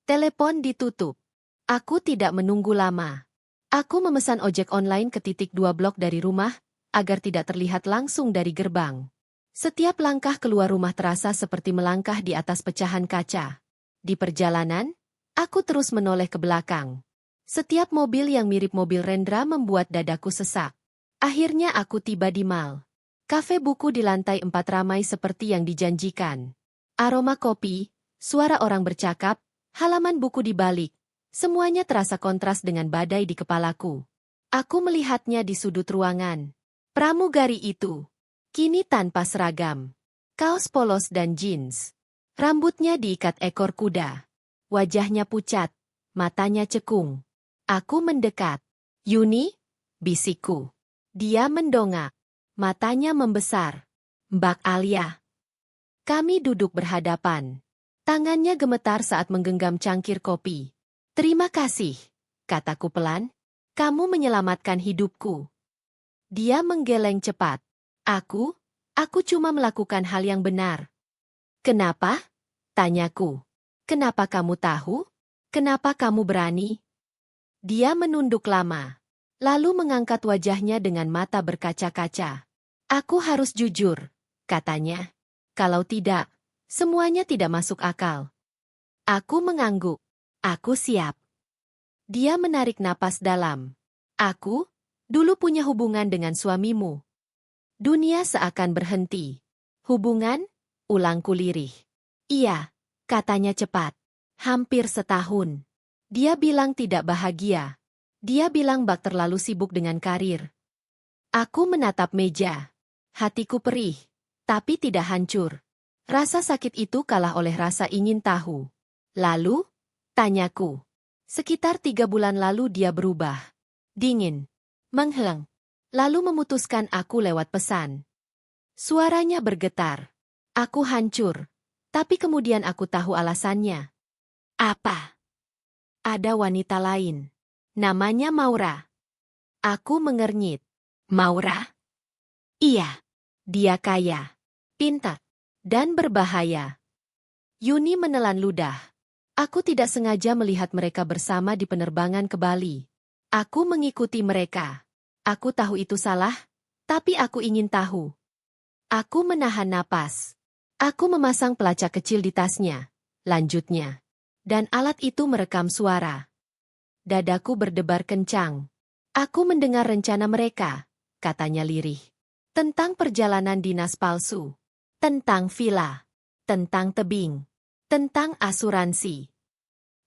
A: Telepon ditutup. Aku tidak menunggu lama. Aku memesan ojek online ke titik 2 blok dari rumah, agar tidak terlihat langsung dari gerbang. Setiap langkah keluar rumah terasa seperti melangkah di atas pecahan kaca. Di perjalanan, aku terus menoleh ke belakang. Setiap mobil yang mirip mobil Rendra membuat dadaku sesak. Akhirnya aku tiba di mal. Kafe buku di lantai 4 ramai seperti yang dijanjikan. Aroma kopi, suara orang bercakap, halaman buku di balik, semuanya terasa kontras dengan badai di kepalaku. Aku melihatnya di sudut ruangan. Pramugari itu, kini tanpa seragam. Kaos polos dan jeans. Rambutnya diikat ekor kuda. Wajahnya pucat, matanya cekung. Aku mendekat. Yuni? Bisikku. Dia mendongak. Matanya membesar. Mbak Alia. Kami duduk berhadapan. Tangannya gemetar saat menggenggam cangkir kopi. Terima kasih, kataku pelan. Kamu menyelamatkan hidupku. Dia menggeleng cepat. Aku cuma melakukan hal yang benar. Kenapa? Tanyaku. Kenapa kamu tahu? Kenapa kamu berani? Dia menunduk lama. Lalu mengangkat wajahnya dengan mata berkaca-kaca. Aku harus jujur, katanya. Kalau tidak, semuanya tidak masuk akal. Aku mengangguk. Aku siap. Dia menarik napas dalam. Aku, dulu punya hubungan dengan suamimu. Dunia seakan berhenti. Hubungan? Ulangku lirih. Iya, katanya cepat. Hampir setahun. Dia bilang tidak bahagia. Dia bilang bak terlalu sibuk dengan karir. Aku menatap meja. Hatiku perih, tapi tidak hancur. Rasa sakit itu kalah oleh rasa ingin tahu. Lalu, tanyaku. Sekitar 3 bulan lalu dia berubah. Dingin. Menghilang. Lalu memutuskan aku lewat pesan. Suaranya bergetar. Aku hancur. Tapi kemudian aku tahu alasannya. Apa? Ada wanita lain. Namanya Maura. Aku mengernyit. Maura? Iya. Dia kaya, pintar, dan berbahaya. Yuni menelan ludah. Aku tidak sengaja melihat mereka bersama di penerbangan ke Bali. Aku mengikuti mereka. Aku tahu itu salah, tapi aku ingin tahu. Aku menahan napas. Aku memasang pelacak kecil di tasnya. Lanjutnya. Dan alat itu merekam suara. Dadaku berdebar kencang. Aku mendengar rencana mereka, katanya lirih. Tentang perjalanan dinas palsu. Tentang villa. Tentang tebing. Tentang asuransi.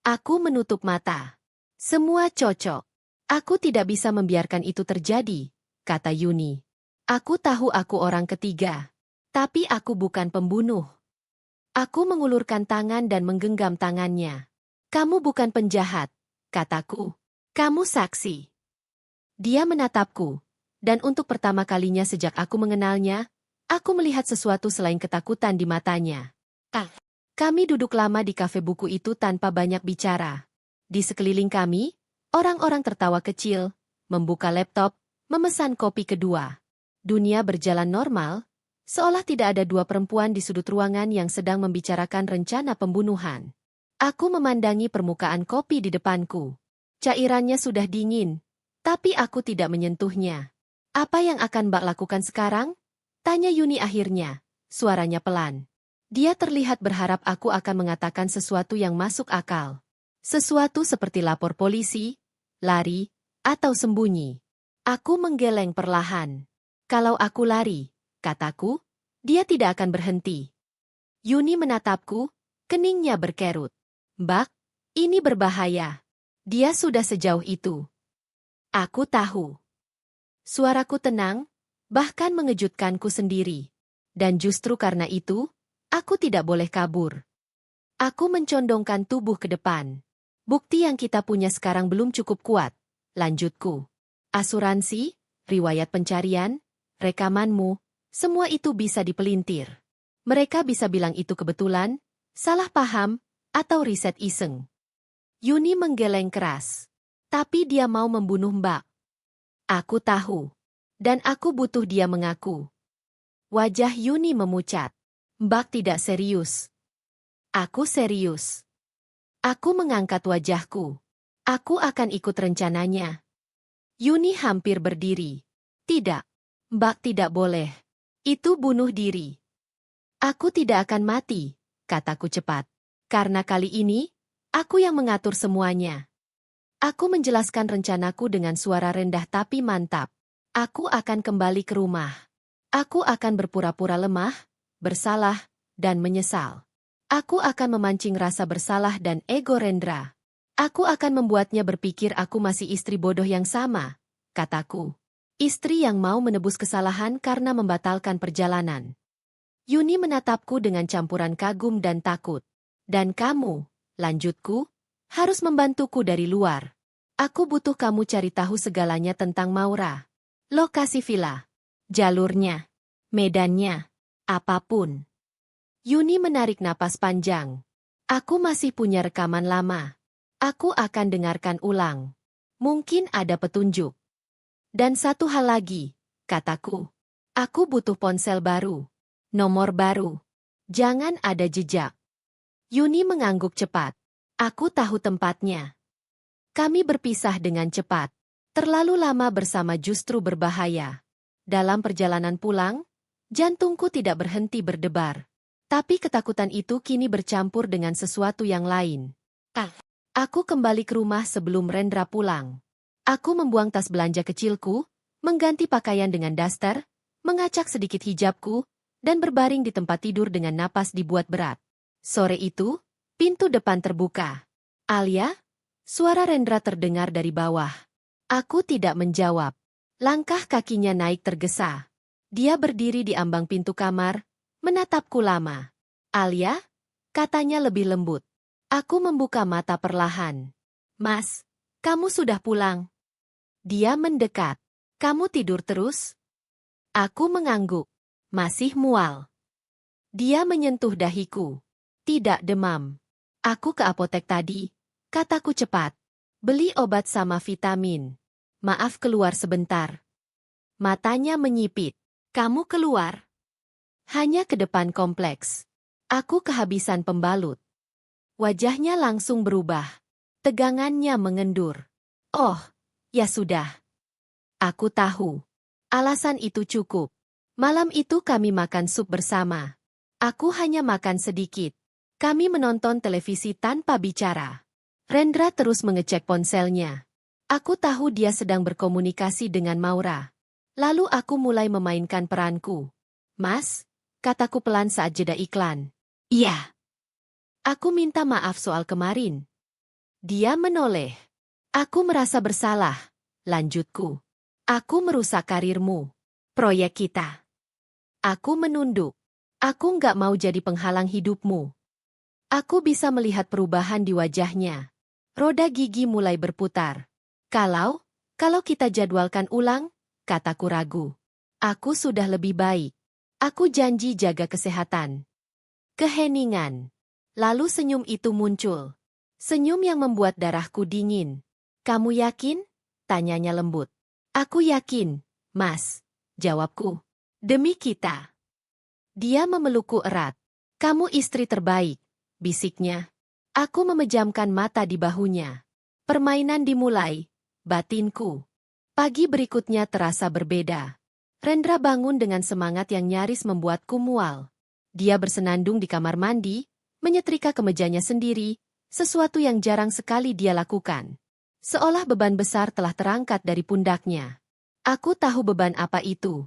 A: Aku menutup mata. Semua cocok. Aku tidak bisa membiarkan itu terjadi, kata Yuni. Aku tahu aku orang ketiga. Tapi aku bukan pembunuh. Aku mengulurkan tangan dan menggenggam tangannya. Kamu bukan penjahat, kataku. Kamu saksi. Dia menatapku. Dan untuk pertama kalinya sejak aku mengenalnya, aku melihat sesuatu selain ketakutan di matanya. Kami duduk lama di kafe buku itu tanpa banyak bicara. Di sekeliling kami, orang-orang tertawa kecil, membuka laptop, memesan kopi kedua. Dunia berjalan normal, seolah tidak ada dua perempuan di sudut ruangan yang sedang membicarakan rencana pembunuhan. Aku memandangi permukaan kopi di depanku. Cairannya sudah dingin, tapi aku tidak menyentuhnya. Apa yang akan Mbak lakukan sekarang? Tanya Yuni akhirnya, suaranya pelan. Dia terlihat berharap aku akan mengatakan sesuatu yang masuk akal. Sesuatu seperti lapor polisi, lari, atau sembunyi. Aku menggeleng perlahan. Kalau aku lari, kataku, dia tidak akan berhenti. Yuni menatapku, keningnya berkerut. Mbak, ini berbahaya. Dia sudah sejauh itu. Aku tahu. Suaraku tenang, bahkan mengejutkanku sendiri. Dan justru karena itu, aku tidak boleh kabur. Aku mencondongkan tubuh ke depan. Bukti yang kita punya sekarang belum cukup kuat, lanjutku. Asuransi, riwayat pencarian, rekamanmu, semua itu bisa dipelintir. Mereka bisa bilang itu kebetulan, salah paham, atau riset iseng. Yuni menggeleng keras. Tapi dia mau membunuh Mbak. Aku tahu. Dan aku butuh dia mengaku. Wajah Yuni memucat. Mbak tidak serius. Aku serius. Aku mengangkat wajahku. Aku akan ikut rencananya. Yuni hampir berdiri. Tidak. Mbak tidak boleh. Itu bunuh diri. Aku tidak akan mati, kataku cepat. Karena kali ini, aku yang mengatur semuanya. Aku menjelaskan rencanaku dengan suara rendah tapi mantap. Aku akan kembali ke rumah. Aku akan berpura-pura lemah, bersalah, dan menyesal. Aku akan memancing rasa bersalah dan ego Rendra. Aku akan membuatnya berpikir aku masih istri bodoh yang sama, kataku. Istri yang mau menebus kesalahan karena membatalkan perjalanan. Yuni menatapku dengan campuran kagum dan takut. Dan kamu, lanjutku, harus membantuku dari luar. Aku butuh kamu cari tahu segalanya tentang Maura. Lokasi villa, jalurnya, medannya, apapun. Yuni menarik napas panjang. Aku masih punya rekaman lama. Aku akan dengarkan ulang. Mungkin ada petunjuk. Dan satu hal lagi, kataku. Aku butuh ponsel baru. Nomor baru. Jangan ada jejak. Yuni mengangguk cepat. Aku tahu tempatnya. Kami berpisah dengan cepat. Terlalu lama bersama justru berbahaya. Dalam perjalanan pulang, jantungku tidak berhenti berdebar. Tapi ketakutan itu kini bercampur dengan sesuatu yang lain. Aku kembali ke rumah sebelum Rendra pulang. Aku membuang tas belanja kecilku, mengganti pakaian dengan daster, mengacak sedikit hijabku, dan berbaring di tempat tidur dengan napas dibuat berat. Sore itu, pintu depan terbuka. Alia? Suara Rendra terdengar dari bawah. Aku tidak menjawab. Langkah kakinya naik tergesa. Dia berdiri di ambang pintu kamar, menatapku lama. Alia? Katanya lebih lembut. Aku membuka mata perlahan. Mas, kamu sudah pulang. Dia mendekat. Kamu tidur terus? Aku mengangguk. Masih mual. Dia menyentuh dahiku. Tidak demam. Aku ke apotek tadi, kataku cepat. Beli obat sama vitamin. Maaf keluar sebentar. Matanya menyipit. Kamu keluar? Hanya ke depan kompleks. Aku kehabisan pembalut. Wajahnya langsung berubah. Tegangannya mengendur. Oh, ya sudah. Aku tahu. Alasan itu cukup. Malam itu kami makan sup bersama. Aku hanya makan sedikit. Kami menonton televisi tanpa bicara. Rendra terus mengecek ponselnya. Aku tahu dia sedang berkomunikasi dengan Maura. Lalu aku mulai memainkan peranku. Mas, kataku pelan saat jeda iklan. Iya. Aku minta maaf soal kemarin. Dia menoleh. Aku merasa bersalah. Lanjutku. Aku merusak karirmu. Proyek kita. Aku menunduk. Aku nggak mau jadi penghalang hidupmu. Aku bisa melihat perubahan di wajahnya. Roda gigi mulai berputar. Kalau kita jadwalkan ulang, kataku ragu. Aku sudah lebih baik. Aku janji jaga kesehatan. Keheningan. Lalu senyum itu muncul. Senyum yang membuat darahku dingin. Kamu yakin? Tanyanya lembut. Aku yakin, Mas. Jawabku. Demi kita. Dia memelukku erat. Kamu istri terbaik, bisiknya. Aku memejamkan mata di bahunya. Permainan dimulai, batinku. Pagi berikutnya terasa berbeda. Rendra bangun dengan semangat yang nyaris membuatku mual. Dia bersenandung di kamar mandi, menyetrika kemejanya sendiri, sesuatu yang jarang sekali dia lakukan. Seolah beban besar telah terangkat dari pundaknya. Aku tahu beban apa itu.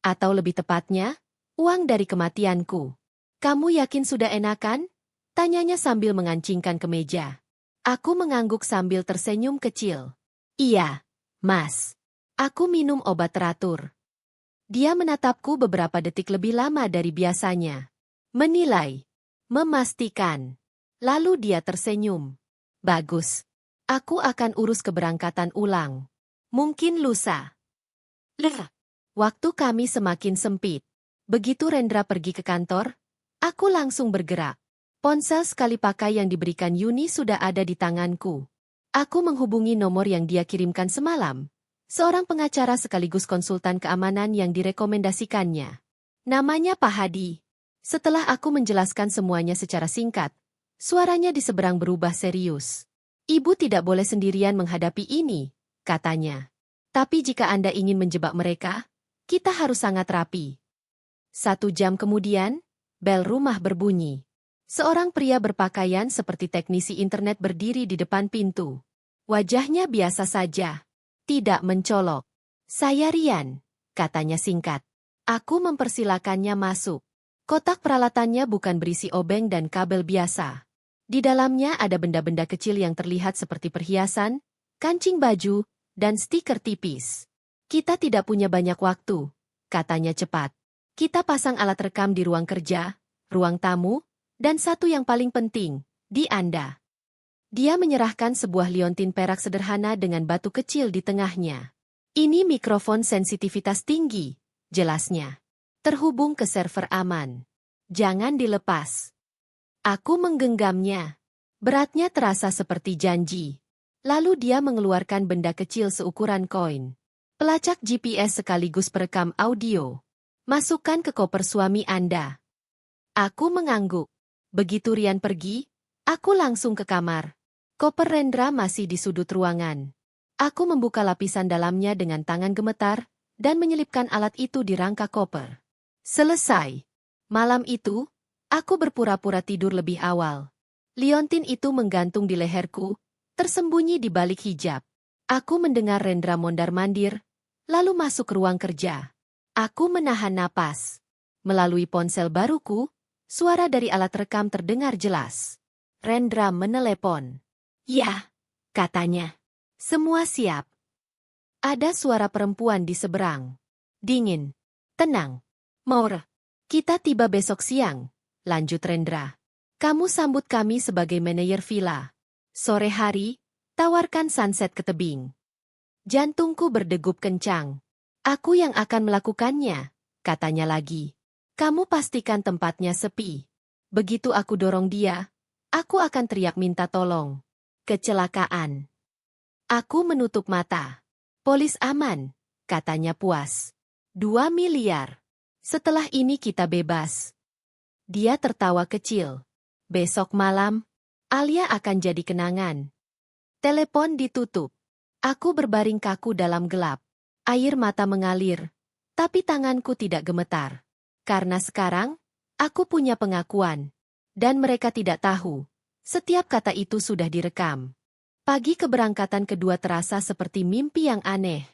A: Atau lebih tepatnya, uang dari kematianku. Kamu yakin sudah enakan? Tanyanya sambil mengancingkan kemeja. Aku mengangguk sambil tersenyum kecil. Iya, Mas. Aku minum obat teratur. Dia menatapku beberapa detik lebih lama dari biasanya. Menilai. Memastikan. Lalu dia tersenyum. Bagus. Aku akan urus keberangkatan ulang. Mungkin lusa. Waktu kami semakin sempit. Begitu Rendra pergi ke kantor, aku langsung bergerak. Ponsel sekali pakai yang diberikan Yuni sudah ada di tanganku. Aku menghubungi nomor yang dia kirimkan semalam. Seorang pengacara sekaligus konsultan keamanan yang direkomendasikannya. Namanya Pak Hadi. Setelah aku menjelaskan semuanya secara singkat, suaranya di seberang berubah serius. Ibu tidak boleh sendirian menghadapi ini, katanya. Tapi jika Anda ingin menjebak mereka, kita harus sangat rapi. 1 jam kemudian, bel rumah berbunyi. Seorang pria berpakaian seperti teknisi internet berdiri di depan pintu. Wajahnya biasa saja. Tidak mencolok. Saya Rian, katanya singkat. Aku mempersilakannya masuk. Kotak peralatannya bukan berisi obeng dan kabel biasa. Di dalamnya ada benda-benda kecil yang terlihat seperti perhiasan, kancing baju, dan stiker tipis. Kita tidak punya banyak waktu, katanya cepat. Kita pasang alat rekam di ruang kerja, ruang tamu, dan satu yang paling penting, di Anda. Dia menyerahkan sebuah liontin perak sederhana dengan batu kecil di tengahnya. Ini mikrofon sensitivitas tinggi, jelasnya. Terhubung ke server aman. Jangan dilepas. Aku menggenggamnya. Beratnya terasa seperti janji. Lalu dia mengeluarkan benda kecil seukuran koin. Pelacak GPS sekaligus perekam audio. Masukkan ke koper suami Anda. Aku mengangguk. Begitu Rian pergi, aku langsung ke kamar. Koper Rendra masih di sudut ruangan. Aku membuka lapisan dalamnya dengan tangan gemetar dan menyelipkan alat itu di rangka koper. Selesai. Malam itu, aku berpura-pura tidur lebih awal. Liontin itu menggantung di leherku, tersembunyi di balik hijab. Aku mendengar Rendra mondar-mandir, lalu masuk ke ruang kerja. Aku menahan napas. Melalui ponsel baruku, suara dari alat rekam terdengar jelas. Rendra menelepon. Ya, katanya. Semua siap. Ada suara perempuan di seberang. Dingin. Tenang. Maura. Kita tiba besok siang, lanjut Rendra. Kamu sambut kami sebagai manajer villa. Sore hari, tawarkan sunset ke tebing. Jantungku berdegup kencang. Aku yang akan melakukannya, katanya lagi. Kamu pastikan tempatnya sepi. Begitu aku dorong dia, aku akan teriak minta tolong. Kecelakaan. Aku menutup mata. Polis aman, katanya puas. 2 miliar. Setelah ini kita bebas. Dia tertawa kecil. Besok malam, Alia akan jadi kenangan. Telepon ditutup. Aku berbaring kaku dalam gelap. Air mata mengalir, tapi tanganku tidak gemetar. Karena sekarang, aku punya pengakuan. Dan mereka tidak tahu. Setiap kata itu sudah direkam. Pagi keberangkatan kedua terasa seperti mimpi yang aneh.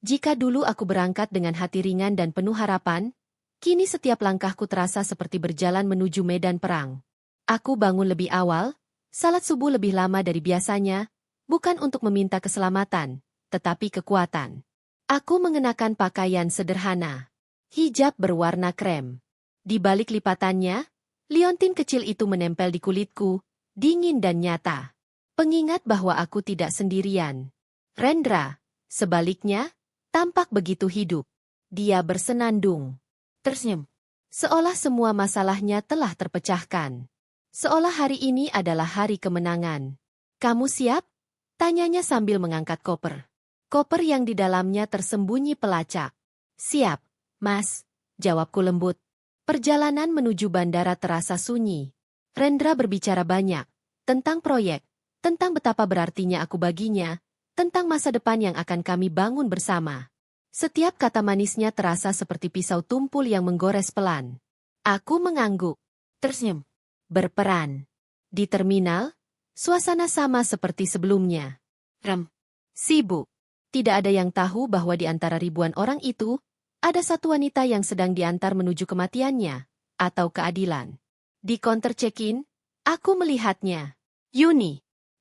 A: Jika dulu aku berangkat dengan hati ringan dan penuh harapan, kini setiap langkahku terasa seperti berjalan menuju medan perang. Aku bangun lebih awal, salat subuh lebih lama dari biasanya, bukan untuk meminta keselamatan, tetapi kekuatan. Aku mengenakan pakaian sederhana. Hijab berwarna krem. Di balik lipatannya, liontin kecil itu menempel di kulitku, dingin dan nyata. Pengingat bahwa aku tidak sendirian. Rendra, sebaliknya, tampak begitu hidup. Dia bersenandung. Tersenyum. Seolah semua masalahnya telah terpecahkan. Seolah hari ini adalah hari kemenangan. Kamu siap? Tanyanya sambil mengangkat koper. Koper yang di dalamnya tersembunyi pelacak. Siap, Mas, jawabku lembut. Perjalanan menuju bandara terasa sunyi. Rendra berbicara banyak. Tentang proyek. Tentang betapa berartinya aku baginya. Tentang masa depan yang akan kami bangun bersama. Setiap kata manisnya terasa seperti pisau tumpul yang menggores pelan. Aku mengangguk. Tersenyum. Berperan. Di terminal, suasana sama seperti sebelumnya. Sibuk. Tidak ada yang tahu bahwa di antara ribuan orang itu, ada satu wanita yang sedang diantar menuju kematiannya, atau keadilan. Di counter check-in, aku melihatnya. Yuni.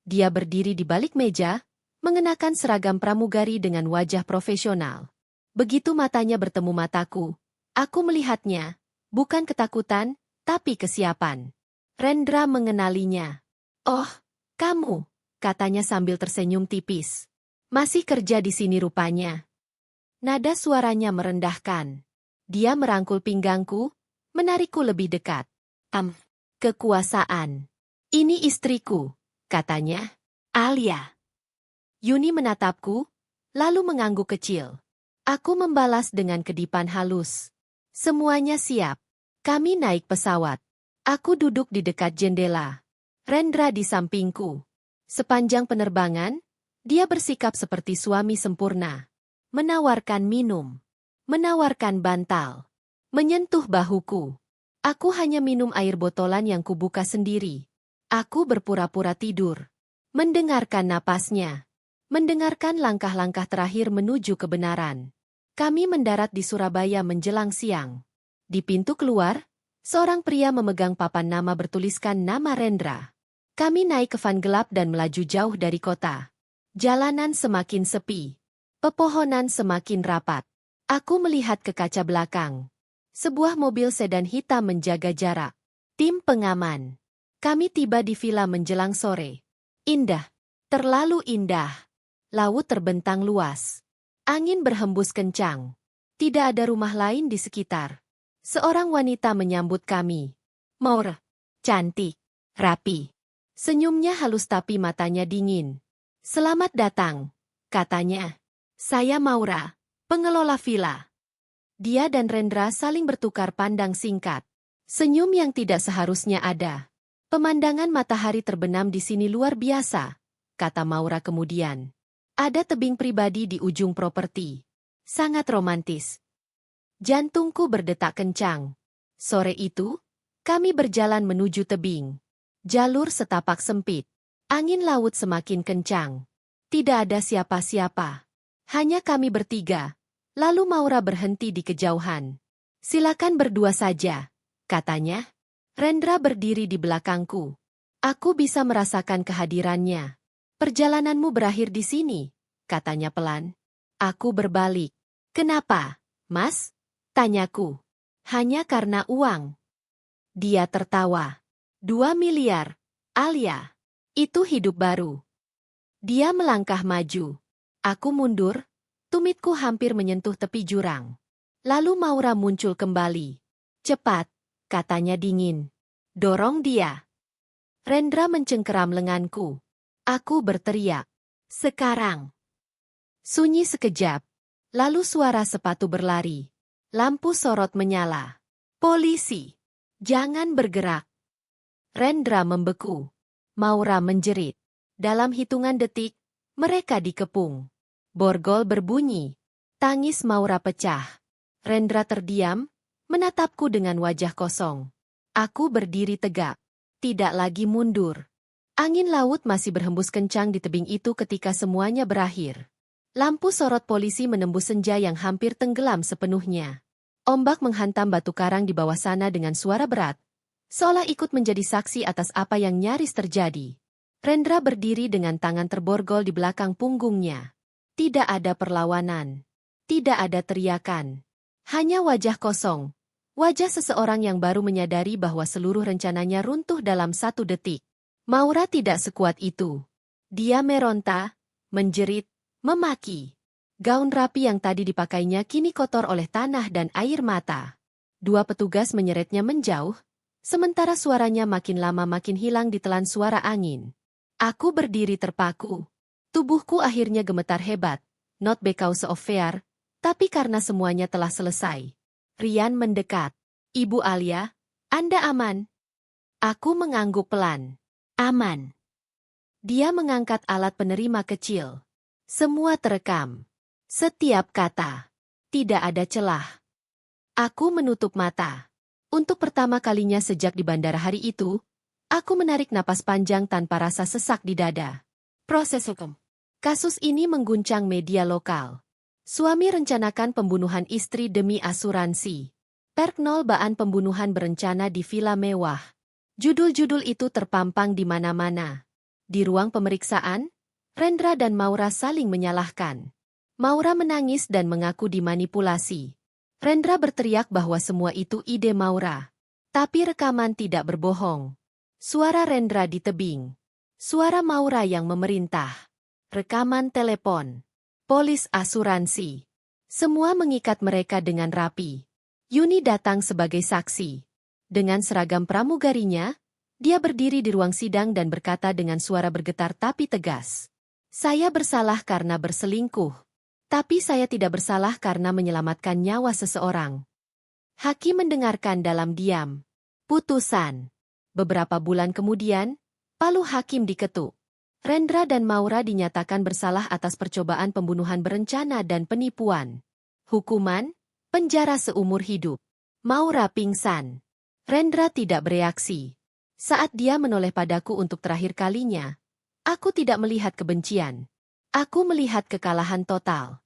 A: Dia berdiri di balik meja, mengenakan seragam pramugari dengan wajah profesional. Begitu matanya bertemu mataku, aku melihatnya, bukan ketakutan, tapi kesiapan. Rendra mengenalinya. Oh, kamu, katanya sambil tersenyum tipis. Masih kerja di sini rupanya. Nada suaranya merendahkan. Dia merangkul pinggangku, menarikku lebih dekat. Kekuasaan. Ini istriku, katanya. Alia. Yuni menatapku, lalu mengangguk kecil. Aku membalas dengan kedipan halus. Semuanya siap. Kami naik pesawat. Aku duduk di dekat jendela. Rendra di sampingku. Sepanjang penerbangan, dia bersikap seperti suami sempurna. Menawarkan minum. Menawarkan bantal. Menyentuh bahuku. Aku hanya minum air botolan yang kubuka sendiri. Aku berpura-pura tidur. Mendengarkan napasnya. Mendengarkan langkah-langkah terakhir menuju kebenaran. Kami mendarat di Surabaya menjelang siang. Di pintu keluar, seorang pria memegang papan nama bertuliskan nama Rendra. Kami naik ke van gelap dan melaju jauh dari kota. Jalanan semakin sepi. Pepohonan semakin rapat. Aku melihat ke kaca belakang. Sebuah mobil sedan hitam menjaga jarak. Tim pengaman. Kami tiba di villa menjelang sore. Indah. Terlalu indah. Laut terbentang luas. Angin berhembus kencang. Tidak ada rumah lain di sekitar. Seorang wanita menyambut kami. Maura. Cantik. Rapi. Senyumnya halus tapi matanya dingin. Selamat datang, katanya. Saya Maura, pengelola villa. Dia dan Rendra saling bertukar pandang singkat. Senyum yang tidak seharusnya ada. Pemandangan matahari terbenam di sini luar biasa, kata Maura kemudian. Ada tebing pribadi di ujung properti. Sangat romantis. Jantungku berdetak kencang. Sore itu, kami berjalan menuju tebing. Jalur setapak sempit. Angin laut semakin kencang. Tidak ada siapa-siapa. Hanya kami bertiga. Lalu Maura berhenti di kejauhan. Silakan berdua saja, katanya. Rendra berdiri di belakangku. Aku bisa merasakan kehadirannya. Perjalananmu berakhir di sini, katanya pelan. Aku berbalik. Kenapa, Mas? Tanyaku. Hanya karena uang. Dia tertawa. 2 miliar, Alia. Itu hidup baru. Dia melangkah maju. Aku mundur, tumitku hampir menyentuh tepi jurang. Lalu Maura muncul kembali. Cepat, katanya dingin. Dorong dia. Rendra mencengkeram lenganku. Aku berteriak. Sekarang. Sunyi sekejap. Lalu suara sepatu berlari. Lampu sorot menyala. Polisi. Jangan bergerak. Rendra membeku. Maura menjerit. Dalam hitungan detik, mereka dikepung. Borgol berbunyi. Tangis Maura pecah. Rendra terdiam, menatapku dengan wajah kosong. Aku berdiri tegak. Tidak lagi mundur. Angin laut masih berhembus kencang di tebing itu ketika semuanya berakhir. Lampu sorot polisi menembus senja yang hampir tenggelam sepenuhnya. Ombak menghantam batu karang di bawah sana dengan suara berat, seolah ikut menjadi saksi atas apa yang nyaris terjadi. Rendra berdiri dengan tangan terborgol di belakang punggungnya. Tidak ada perlawanan. Tidak ada teriakan. Hanya wajah kosong. Wajah seseorang yang baru menyadari bahwa seluruh rencananya runtuh dalam 1 detik. Maura tidak sekuat itu. Dia meronta, menjerit, memaki. Gaun rapi yang tadi dipakainya kini kotor oleh tanah dan air mata. 2 petugas menyeretnya menjauh, sementara suaranya makin lama makin hilang ditelan suara angin. Aku berdiri terpaku. Tubuhku akhirnya gemetar hebat, not because of fear, tapi karena semuanya telah selesai. Rian mendekat. Ibu Alia, Anda aman? Aku mengangguk pelan. Aman. Dia mengangkat alat penerima kecil. Semua terekam. Setiap kata. Tidak ada celah. Aku menutup mata. Untuk pertama kalinya sejak di bandara hari itu, aku menarik napas panjang tanpa rasa sesak di dada. Proses hukum. Kasus ini mengguncang media lokal. Suami rencanakan pembunuhan istri demi asuransi. Perknolbaan pembunuhan berencana di villa mewah. Judul-judul itu terpampang di mana-mana. Di ruang pemeriksaan, Rendra dan Maura saling menyalahkan. Maura menangis dan mengaku dimanipulasi. Rendra berteriak bahwa semua itu ide Maura. Tapi rekaman tidak berbohong. Suara Rendra di tebing. Suara Maura yang memerintah. Rekaman telepon. Polis asuransi. Semua mengikat mereka dengan rapi. Yuni datang sebagai saksi. Dengan seragam pramugarinya, dia berdiri di ruang sidang dan berkata dengan suara bergetar tapi tegas. Saya bersalah karena berselingkuh. Tapi saya tidak bersalah karena menyelamatkan nyawa seseorang. Hakim mendengarkan dalam diam. Putusan. Beberapa bulan kemudian, palu hakim diketuk. Rendra dan Maura dinyatakan bersalah atas percobaan pembunuhan berencana dan penipuan. Hukuman, penjara seumur hidup. Maura pingsan. Rendra tidak bereaksi. Saat dia menoleh padaku untuk terakhir kalinya, aku tidak melihat kebencian. Aku melihat kekalahan total.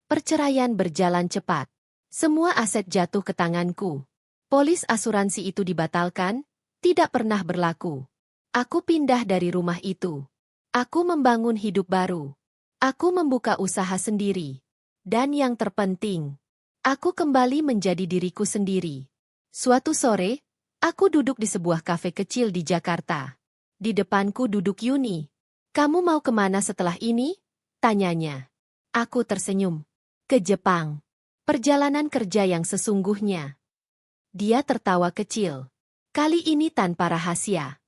A: Perceraian berjalan cepat. Semua aset jatuh ke tanganku. Polis asuransi itu dibatalkan, tidak pernah berlaku. Aku pindah dari rumah itu. Aku membangun hidup baru. Aku membuka usaha sendiri. Dan yang terpenting, aku kembali menjadi diriku sendiri. Suatu sore, aku duduk di sebuah kafe kecil di Jakarta. Di depanku duduk Yuni. Kamu mau kemana setelah ini? Tanyanya. Aku tersenyum. Ke Jepang. Perjalanan kerja yang sesungguhnya. Dia tertawa kecil. Kali ini tanpa rahasia.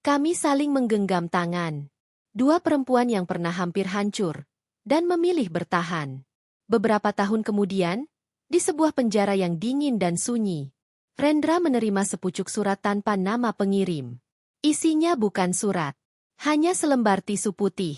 A: Kami saling menggenggam tangan. 2 perempuan yang pernah hampir hancur. Dan memilih bertahan. Beberapa tahun kemudian, di sebuah penjara yang dingin dan sunyi, Rendra menerima sepucuk surat tanpa nama pengirim. Isinya bukan surat. Hanya selembar tisu putih.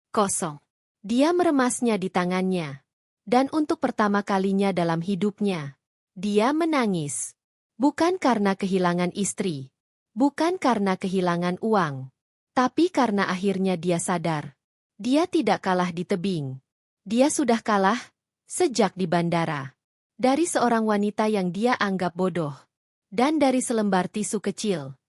A: Kosong. Dia meremasnya di tangannya. Dan untuk pertama kalinya dalam hidupnya, Dia menangis. Bukan karena kehilangan istri. Bukan karena kehilangan uang. Tapi karena akhirnya dia sadar. Dia tidak kalah di tebing. Dia sudah kalah sejak di bandara. Dari seorang wanita yang dia anggap bodoh. Dan dari selembar tisu kecil.